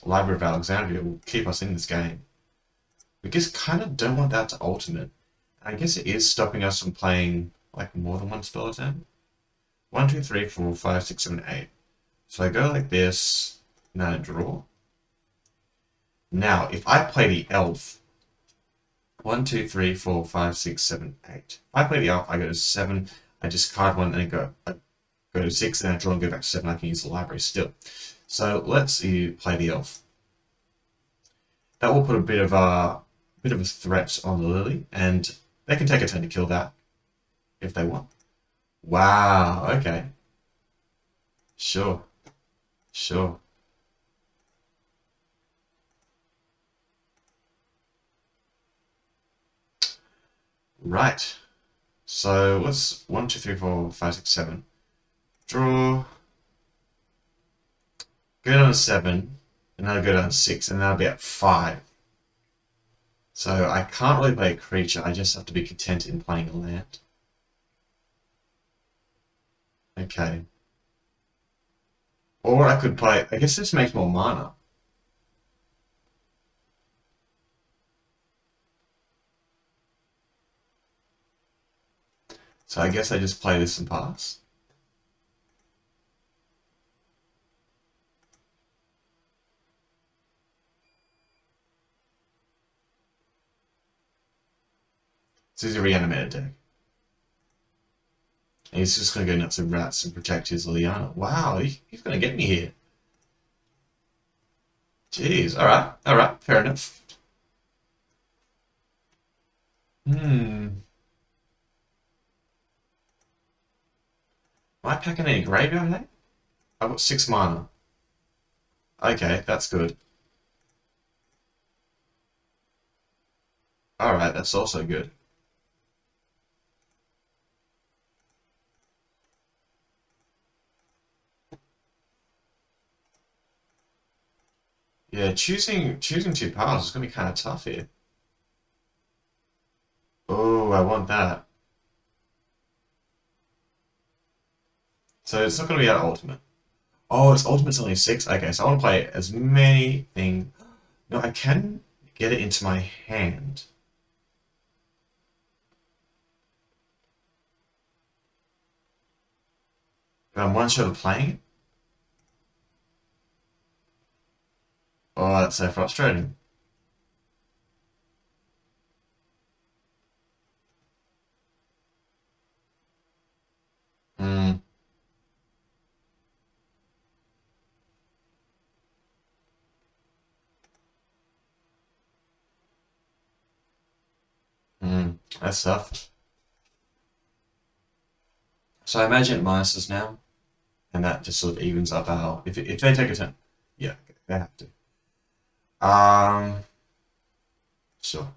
Library of Alexandria will keep us in this game. We just kind of don't want that to ultimate. I guess it is stopping us from playing like more than one spell at a time. 1, 2, 3, 4, 5, 6, 7, 8. So I go like this, and then I draw. Now, if I play the elf, 1, 2, 3, 4, 5, 6, 7, 8. If I play the elf, I go to 7, I discard 1, and I go to 6, and I draw and go back to 7. I can use the library still. So let's see, play the elf. That will put a bit of a threat on the Lily, and they can take a turn to kill that if they want. Wow, okay. Sure. Sure. Right. So let's 1, 2, 3, 4, 5, 6, 7. Draw. Go down to 7, and then I'll go down to 6, and then I'll be at 5. So I can't really play a creature, I just have to be content in playing a land. Okay. Or I could play, I guess this makes more mana. So I guess I just play this and pass. This is a reanimated deck. And he's just going to go nuts with rats and protect his Liliana. Wow, he's going to get me here. Jeez, alright, fair enough. Am I packing any graveyard, hey? I've got 6 mana. Okay, that's good. Alright, that's also good. Yeah, choosing 2 powers is going to be kind of tough here. Oh, I want that. So it's not going to be our ultimate. Oh, its ultimate's only 6? Okay, so I want to play as many things. No, I can get it into my hand. But I'm one shot of playing it? Oh, that's so frustrating. Hmm. That's tough. So I imagine it minuses now, and that just sort of evens up our... If they take a turn... Yeah, they have to. Sure.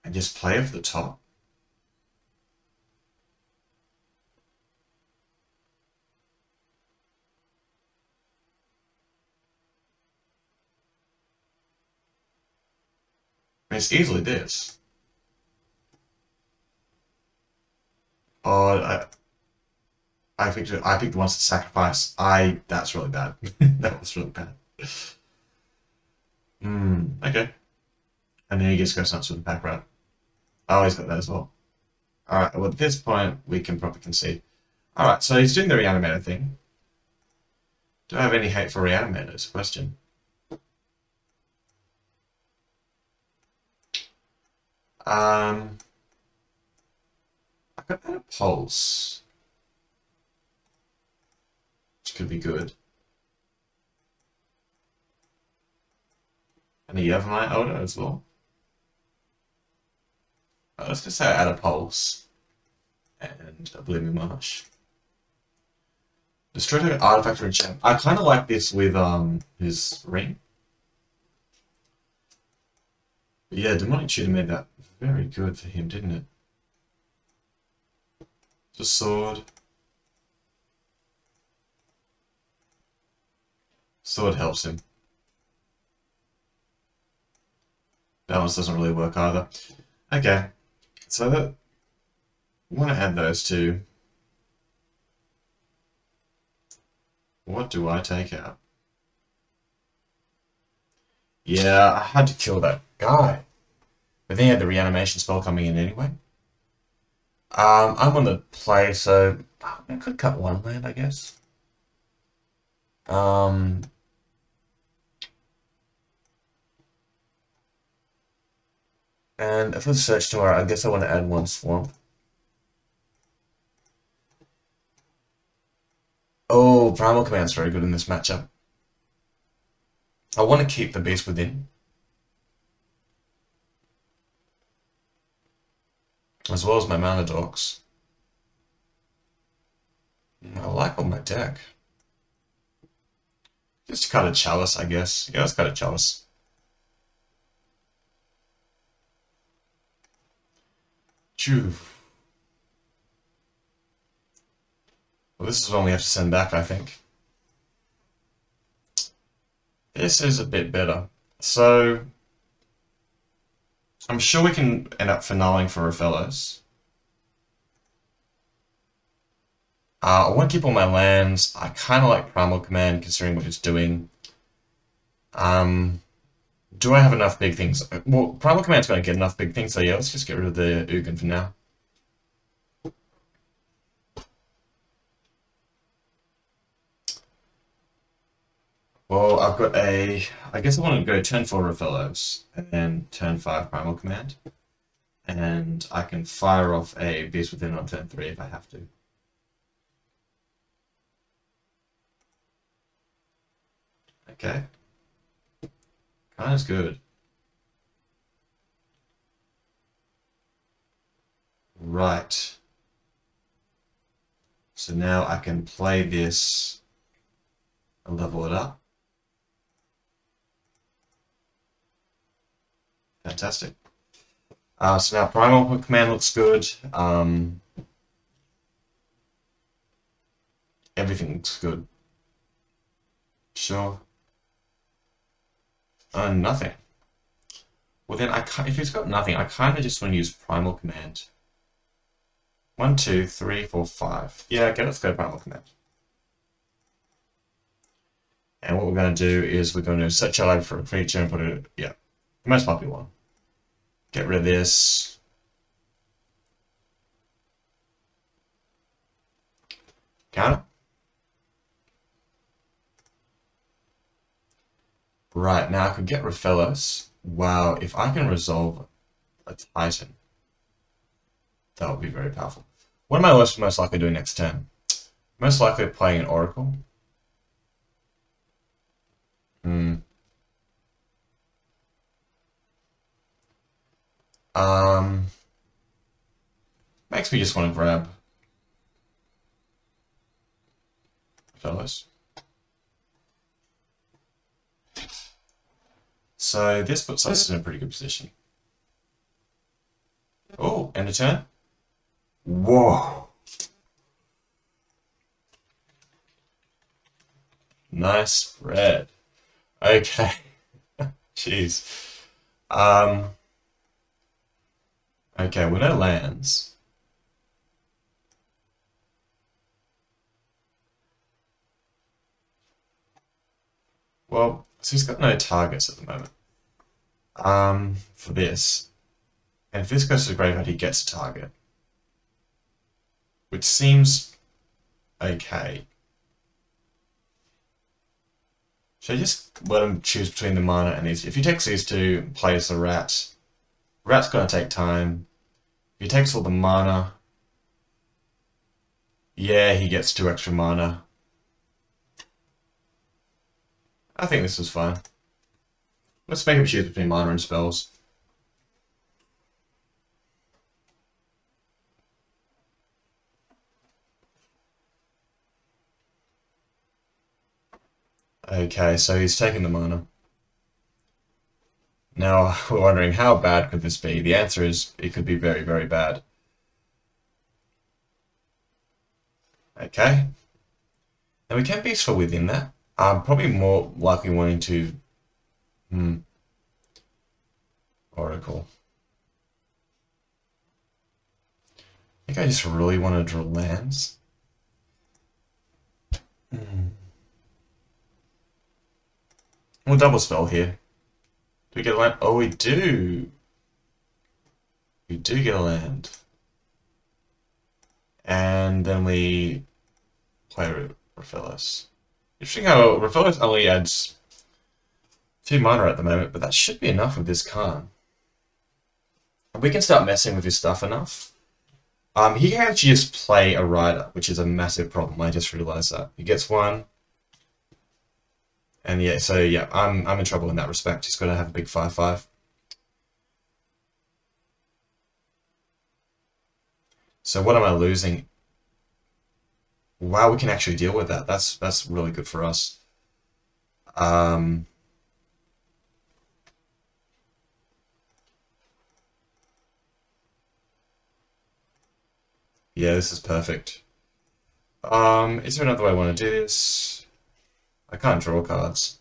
And just play off the top. I mean, it's easily this. Oh, I picked the ones to sacrifice. That's really bad. That was really bad. Okay. And then he gets ghost nuts with the pack rat. Oh, he's got that as well. Alright, well at this point we can probably concede. Alright, so he's doing the reanimator thing. Do I have any hate for reanimators? Question. I could add a pulse, which could be good. And a Yevmite Elder as well. Let's just say add a pulse and Oblivion Marsh. Destroy the artifact or enchant. I kind of like this with his ring. But yeah, Demonic Tutor made that very good for him, didn't it? The sword. Sword helps him. Balance doesn't really work either. Okay, so I want to add those two. What do I take out? Yeah, I had to kill that guy. But then he had the reanimation spell coming in anyway. I'm on the play, so I could cut one land, I guess. And if I search tomorrow, I guess I want to add one swamp. Oh, Primal Command's very good in this matchup. I want to keep the Beast Within. As well as my Mana Dogs. I like on my deck. Just cut a Chalice, I guess. Yeah, let's cut a Chalice. Phew. Well, this is one we have to send back, I think. This is a bit better. So, I'm sure we can end up finaling for Rofellos. I want to keep all my lands. I kind of like Primal Command, considering what it's doing. Do I have enough big things? Well, Primal Command's going to get enough big things, so yeah, let's just get rid of the Ugin for now. Well, I've got a... I guess I want to go turn 4 Rofellos, and then turn 5 Primal Command. And I can fire off a Beast Within on turn 3 if I have to. Okay. Kind of good. Right. So now I can play this and level it up. Fantastic. So now Primal Command looks good. Everything looks good. Sure. Nothing. Well then, if he's got nothing, I kind of just want to use Primal Command. 1, 2, 3, 4, 5. Yeah, okay, let's go Primal Command. And what we're going to do is we're going to search our library for a creature and put it, yeah, the most popular one. Get rid of this. Counter. Right, now I could get Rofellos. Wow, if I can resolve a Titan, that would be very powerful. What am I most likely doing next turn? Most likely playing an Oracle. Hmm. Um, Makes me just want to grab fellas. So this puts us in a pretty good position. Oh, end of turn. Whoa. Nice spread. Okay. Jeez. Okay, with no lands. Well, so he's got no targets at the moment. For this. And if this goes to the graveyard, he gets a target. Which seems okay. Should I just let him choose between the mana and these? If he takes these two, plays the rat. Rat's gonna take time. If he takes all the mana, yeah, he gets 2 extra mana. I think this is fine. Let's make him choose between mana and spells. Okay, so he's taking the mana. Now, we're wondering how bad could this be? The answer is it could be very, very bad. Okay. Now we can be useful within that. I'm probably more likely wanting to... Oracle. I think I just really want to draw lands. We'll double spell here. Do we get a land? Oh, we do. We do get a land. And then we play Raphaelis. Interesting how Raphaelis only adds 2 mana at the moment, but that should be enough with this card. We can start messing with his stuff enough. He can actually just play a rider, which is a massive problem. I just realized that. He gets 1. And yeah, so yeah, I'm in trouble in that respect. He's got to have a big 5/5. So what am I losing? Wow, we can actually deal with that. That's really good for us. Yeah, this is perfect. Is there another way I want to do this? I can't draw cards.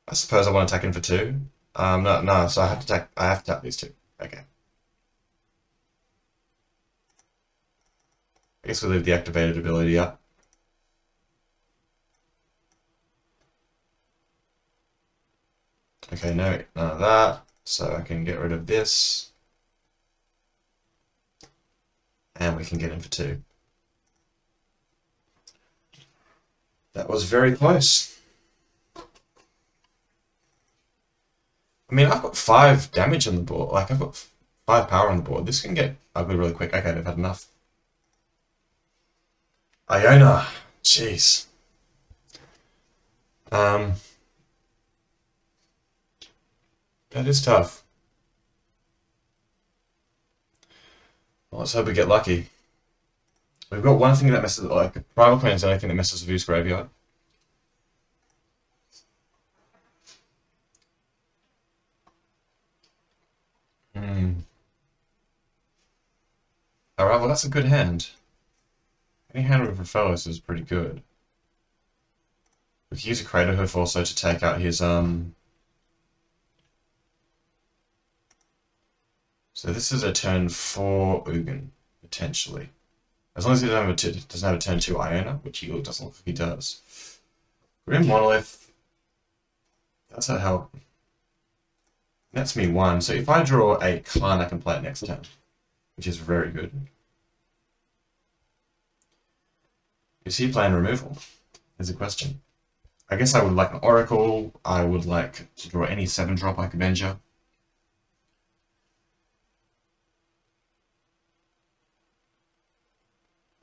I suppose I want to attack in for 2. No, so I have to tap these 2. Okay. I guess we'll leave the activated ability up. Okay, no, none of that. So I can get rid of this. And we can get in for 2. That was very close. I mean, I've got 5 damage on the board. Like, I've got 5 power on the board. This can get ugly really quick. Okay, they've had enough. Iona. Jeez. That is tough. Well, let's hope we get lucky. We've got one thing that messes, like, Primal Clan is the only thing that messes with his graveyard. Alright, well that's a good hand. Any hand with Raphaelis is pretty good. We can use a Crater Hoof also to take out his, So this is a turn 4 Ugin, potentially. As long as he doesn't have a turn 2 Iona, which he doesn't look like he does. Grim Monolith. That's a help. That's me 1. So if I draw a card, I can play it next turn, which is very good. Is he playing removal? Is a question. I guess I would like an Oracle. I would like to draw any 7-drop like Avenger.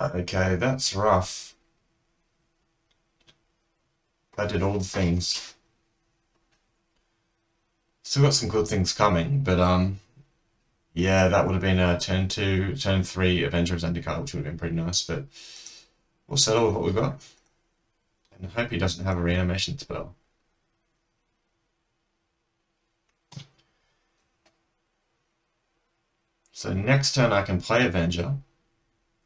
Okay, that's rough. I did all the things. Still got some good things coming, but yeah, that would have been a turn 2, turn 3 Avengers Zendikar, which would have been pretty nice, but we'll settle with what we've got. And I hope he doesn't have a reanimation spell. So next turn I can play Avenger,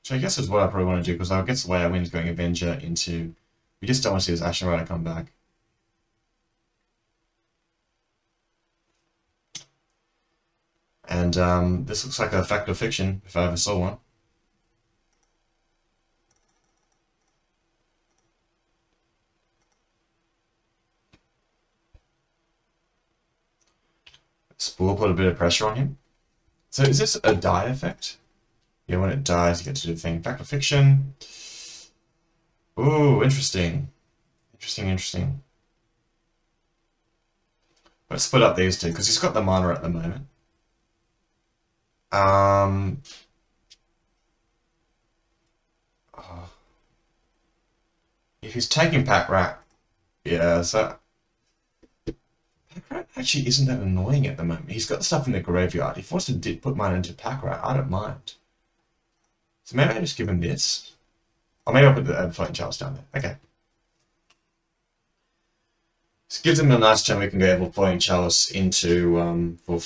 which I guess is what I probably want to do, because I guess the way I win is going Avenger into... We just don't want to see this Ashen Rider come back. And this looks like a fact or fiction, if I ever saw one. Spore put a bit of pressure on him. So is this a die effect? Yeah, when it dies, you get to do the thing. Fact or fiction. Ooh, interesting. Interesting. Let's split up these two, because he's got the mana at the moment. Oh. If he's taking Pack Rat, yeah, so Pack Rat actually isn't that annoying at the moment. He's got stuff in the graveyard. If he wants to put mine into Pack Rat, I don't mind. So maybe I just give him this. Or maybe I'll put the Floating Chalice down there. Okay. This gives him a nice turn. We can go able Floating Chalice into for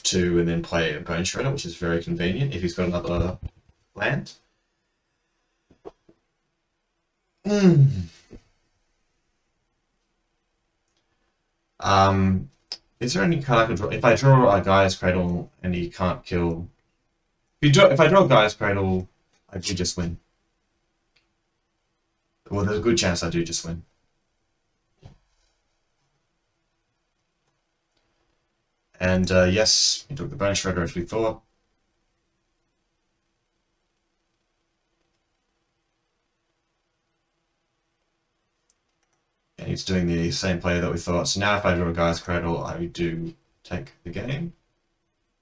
2 and then play a Bone Shredder, which is very convenient if he's got another land. Is there any card I can draw? If I draw a Gaia's Cradle and he can't kill... If I draw a Gaia's Cradle, I do just win. Well, there's a good chance I do just win. And yes, he took the Bone Shredder as we thought. And he's doing the same play that we thought. So now if I draw a Gaia's Cradle, I do take the game.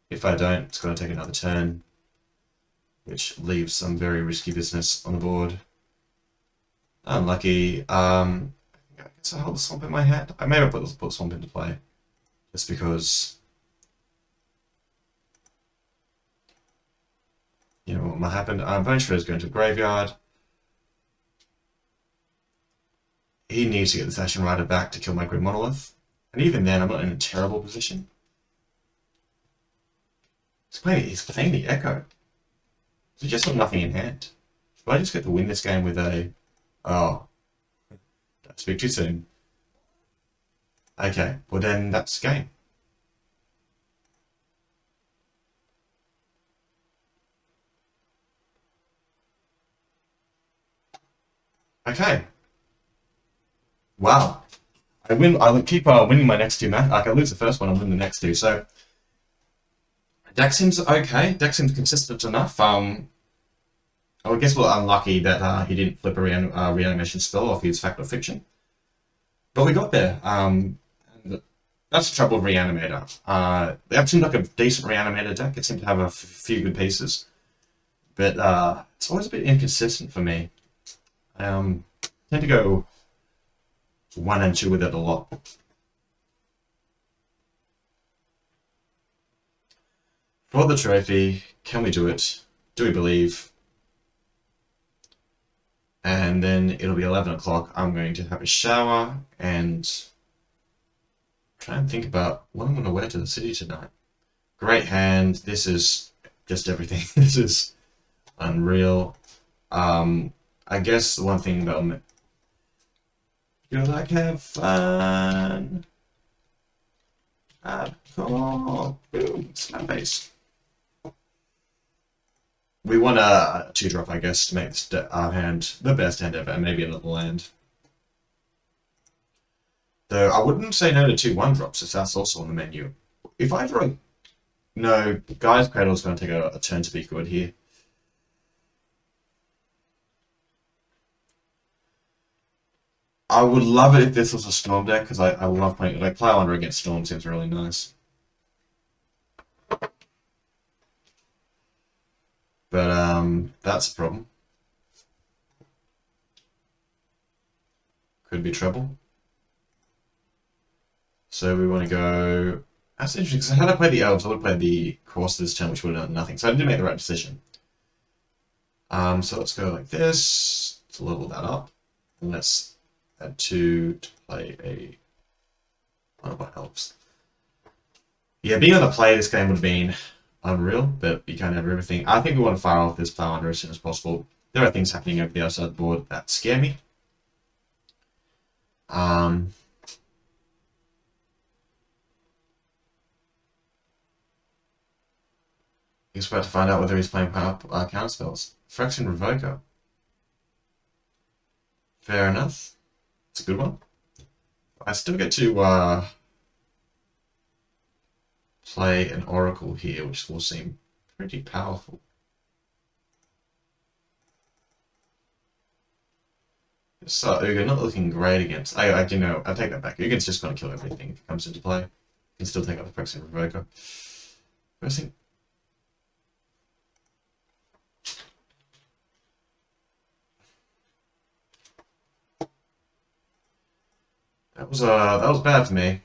If I don't, it's going to take another turn, which leaves some very risky business on the board. Unlucky. I guess I hold the Swamp in my hand. I maybe put Swamp into play, just because... You know what might happen. Bone Shredder is going to the graveyard. He needs to get the Ashen Rider back to kill my Grim Monolith. And even then, I'm not in a terrible position. He's playing the Echo. So he just got nothing in hand. So I just get to win this game with a... Oh. Don't speak too soon. Okay, well then that's the game. Okay. Wow. I win. I keep winning my next 2 matches. Like I lose the first one, I win the next 2. So deck seems okay. Deck seems consistent enough. I guess we're unlucky that he didn't flip a reanimation spell off his Fact or Fiction. But we got there. And that's the trouble with Reanimator. That seemed like a decent Reanimator deck. It seemed to have a few good pieces. But it's always a bit inconsistent for me. I tend to go 1 and 2 with it a lot. For the trophy, can we do it? Do we believe? And then it'll be 11 o'clock. I'm going to have a shower and try and think about what I'm going to wear to the city tonight. Great hand. This is just everything. This is unreal. I guess the one thing about me, you like have fun. Hardcore. Boom. Snap face. We want a 2-drop, I guess, to make this our hand the best hand ever, and maybe another land. Though I wouldn't say no to 2 1-drops, if that's also on the menu. If I draw... No, Gaia's Cradle is going to take a turn to be good here. I would love it if this was a Storm deck, because I love playing... Like, Plowlander against Storm seems really nice. But, that's a problem. Could be trouble. So we want to go... That's interesting, because had I played the elves, I would have played the course this turn, which would have done nothing. So I didn't make the right decision. So let's go like this to level that up. And let's add 2 to play a... Oh, what helps? Yeah, being on the play this game would have been unreal, but you can't have everything. I think we want to fire off this Plow Hunter as soon as possible. There are things happening over the other side of the board that scare me. He's about to find out whether he's playing counter spells. Fraction Revoker. Fair enough. It's a good one. I still get to play an Oracle here, which will seem pretty powerful. So Ugin not looking great against. I take that back. Ugin's just going to kill everything if it comes into play. You can still take up the Fraction Revoker. First thing. That was bad for me.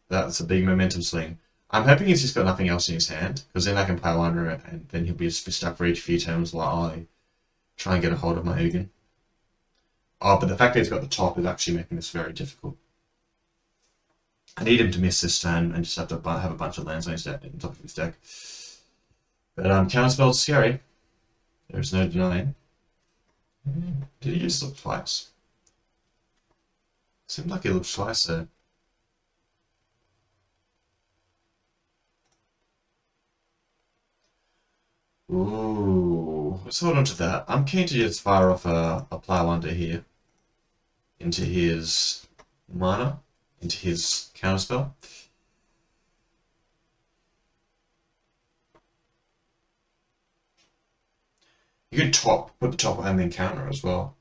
That's a big momentum swing. I'm hoping he's just got nothing else in his hand, because then I can play under it, and then he'll be stuck for each few turns while I try and get a hold of my Ugin. Oh, but the fact that he's got the top is actually making this very difficult. I need him to miss this turn and just have to have a bunch of lands on his deck, on top of his deck. But counterspell's scary. There's no denying. Did he just look twice? Seemed like he looked twice there. Ooh, let's hold on to that. I'm keen to just fire off a Plow Under here into his mana, into his counterspell. You could put the top and then counter as well.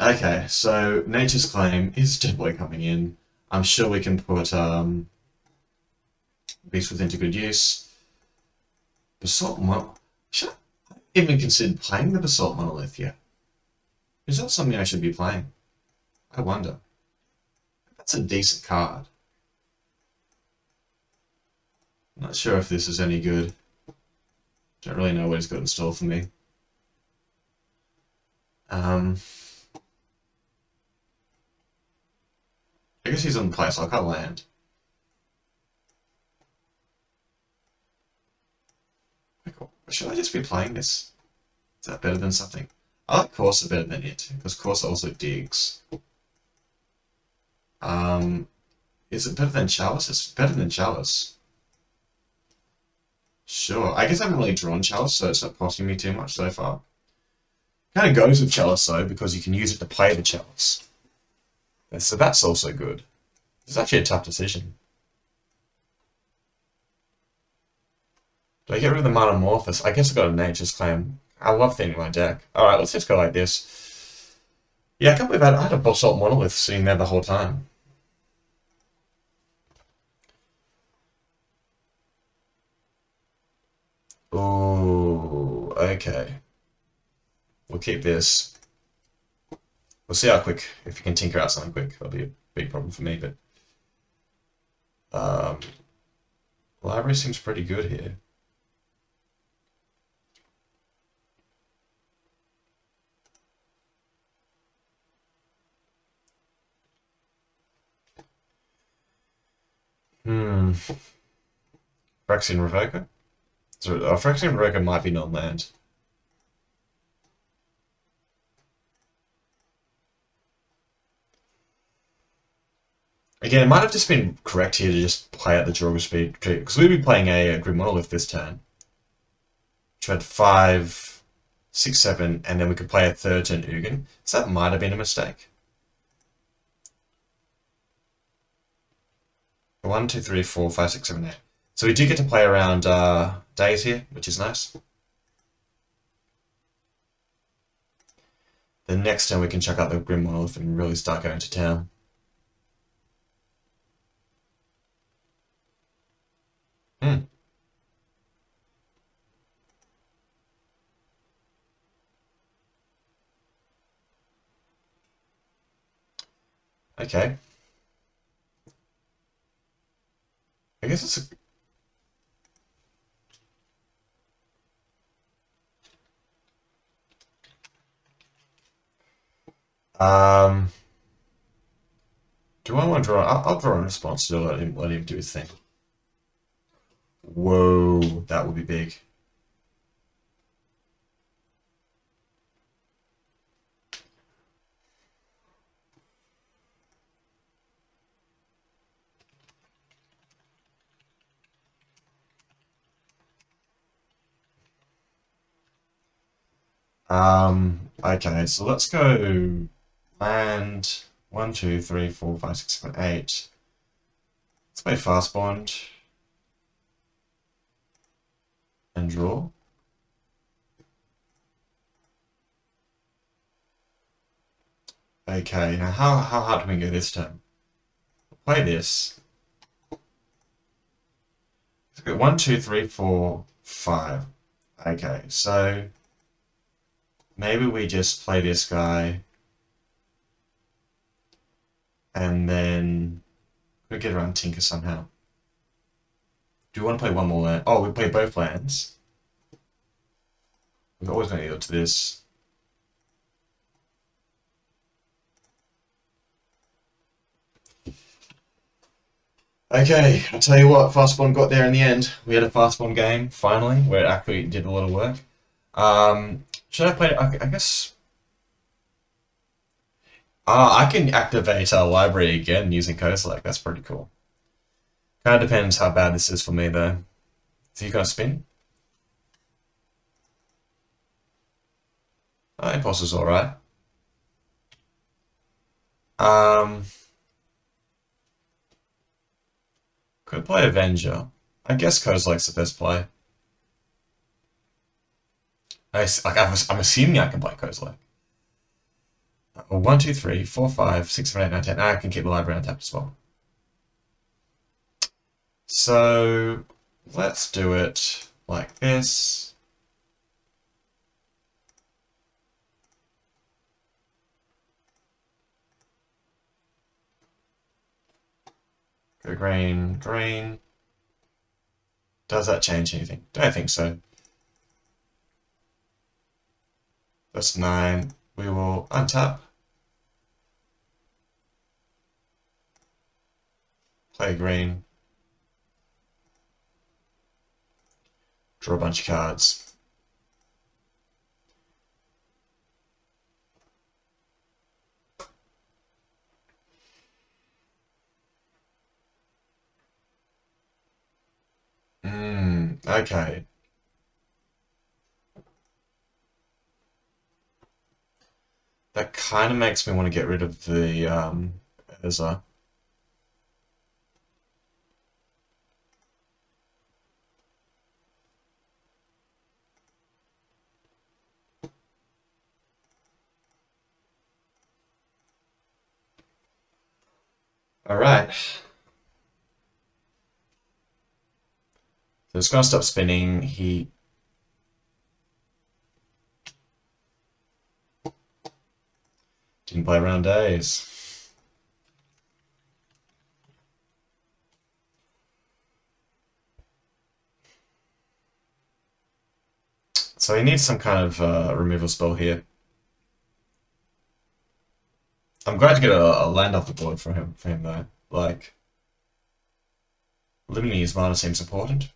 Okay, so Nature's Claim is definitely coming in. I'm sure we can put Beast Within to good use. Basalt Monolith. Should I even consider playing the Basalt Monolith yet? Is that something I should be playing? I wonder. That's a decent card. Not sure if this is any good. Don't really know what he's got in store for me. I guess he's on the play, so I can't land. Should I just be playing this? Is that better than something? I like Corsa better than it, because Corsa also digs. Is it better than Chalice? It's better than Chalice. Sure. I guess I haven't really drawn Chalice, so it's not costing me too much so far. Kind of goes with Chalice, though, because you can use it to play the Chalice. And so that's also good. It's actually a tough decision. Do I get rid of the Monomorphous? I guess I got a Nature's Claim. I love thinning my deck. Alright, let's just go like this. Yeah, I can't believe I had a Basalt Monolith sitting there the whole time. Ooh, okay. We'll keep this. We'll see how quick, if you can tinker out something quick. That'll be a big problem for me, but... library seems pretty good here. Phyrexian Revoker? So, Phyrexian Revoker might be non-land. Again, it might have just been correct here to just play at the draw speed, because we'd be playing a Grim Monolith this turn. Which had 5, 6, 7, and then we could play a third turn Ugin. So that might have been a mistake. 1, 2, 3, 4, 5, 6, 7, 8. So we do get to play around days here, which is nice. The next turn we can check out the Grim Monolith and really start going to town. Okay. I guess it's do I want to draw? I'll draw a response to let him do his thing. Whoa, that would be big. Okay, so let's go land 1, 2, 3, 4, 5, 6, 7, 8. Let's play Fastbond and draw. Okay, now how hard can we go this turn? Play this. Let's go 1, 2, 3, 4, 5. Okay, so maybe we just play this guy and then we get around Tinker somehow. Do we want to play one more land? Oh, we play both lands. We're always going to yield to this. Okay, I'll tell you what, Fastbond got there in the end. We had a Fastbond game, finally, where it actually did a lot of work. Should I play, I guess... I can activate our library again using Kozilek, that's pretty cool. Kind of depends how bad this is for me, though. So you got to spin? Impulse is alright. Could play Avenger. I guess Kozilek's the best play. I'm assuming I can play Kozilek. 1, 2, 3, 4, 5, 6, 7, 8, 9, 10. I can keep the library on tap as well. So let's do it like this. Go green, green. Does that change anything? Don't think so. That's 9. We will untap. Play green. Draw a bunch of cards. Okay. That kind of makes me want to get rid of the Urza. Alright. So it's gonna stop spinning. He didn't play around days. So he needs some kind of removal spell here. I'm glad to get a land off the board for him though. Like, limiting his mana seems important.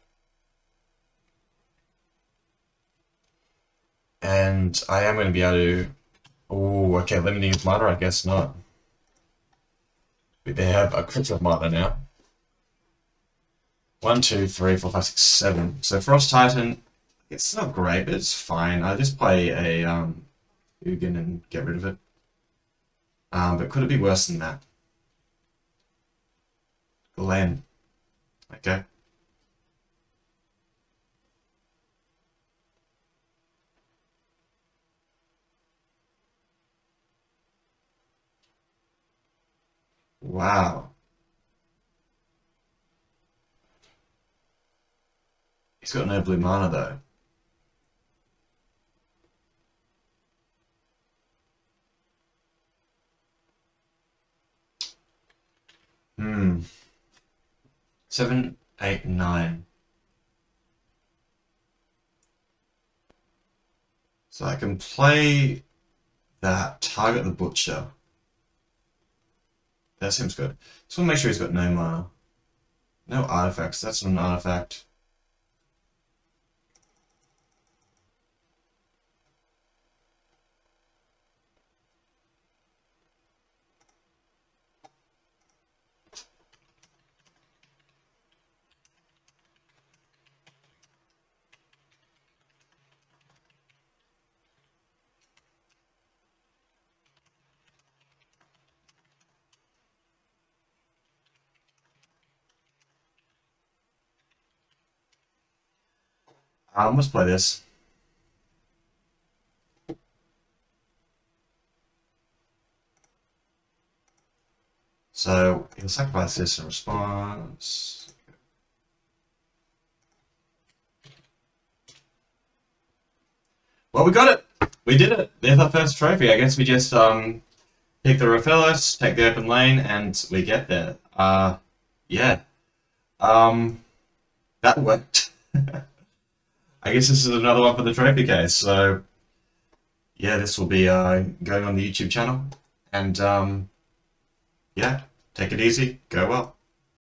And I am going to be able to... Oh, okay, limiting his mana, I guess not. They have a crypt of mana now. 1, 2, 3, 4, 5, 6, 7. So Frost Titan, it's not great, but it's fine. I just play a Ugin and get rid of it. But could it be worse than that? Glen. Okay. Wow. He's got no blue mana though. 7, 8, 9. So I can play that, target the butcher. That seems good. Just want to make sure he's got no mana. No artifacts. That's an artifact. Let's play this. So he'll sacrifice this in response. Well, we got it. We did it. There's our first trophy. I guess we just pick the Raphaelis, take the open lane, and we get there. Yeah. That worked. I guess this is another one for the trophy case. So yeah, this will be going on the YouTube channel. And yeah, take it easy. Go well.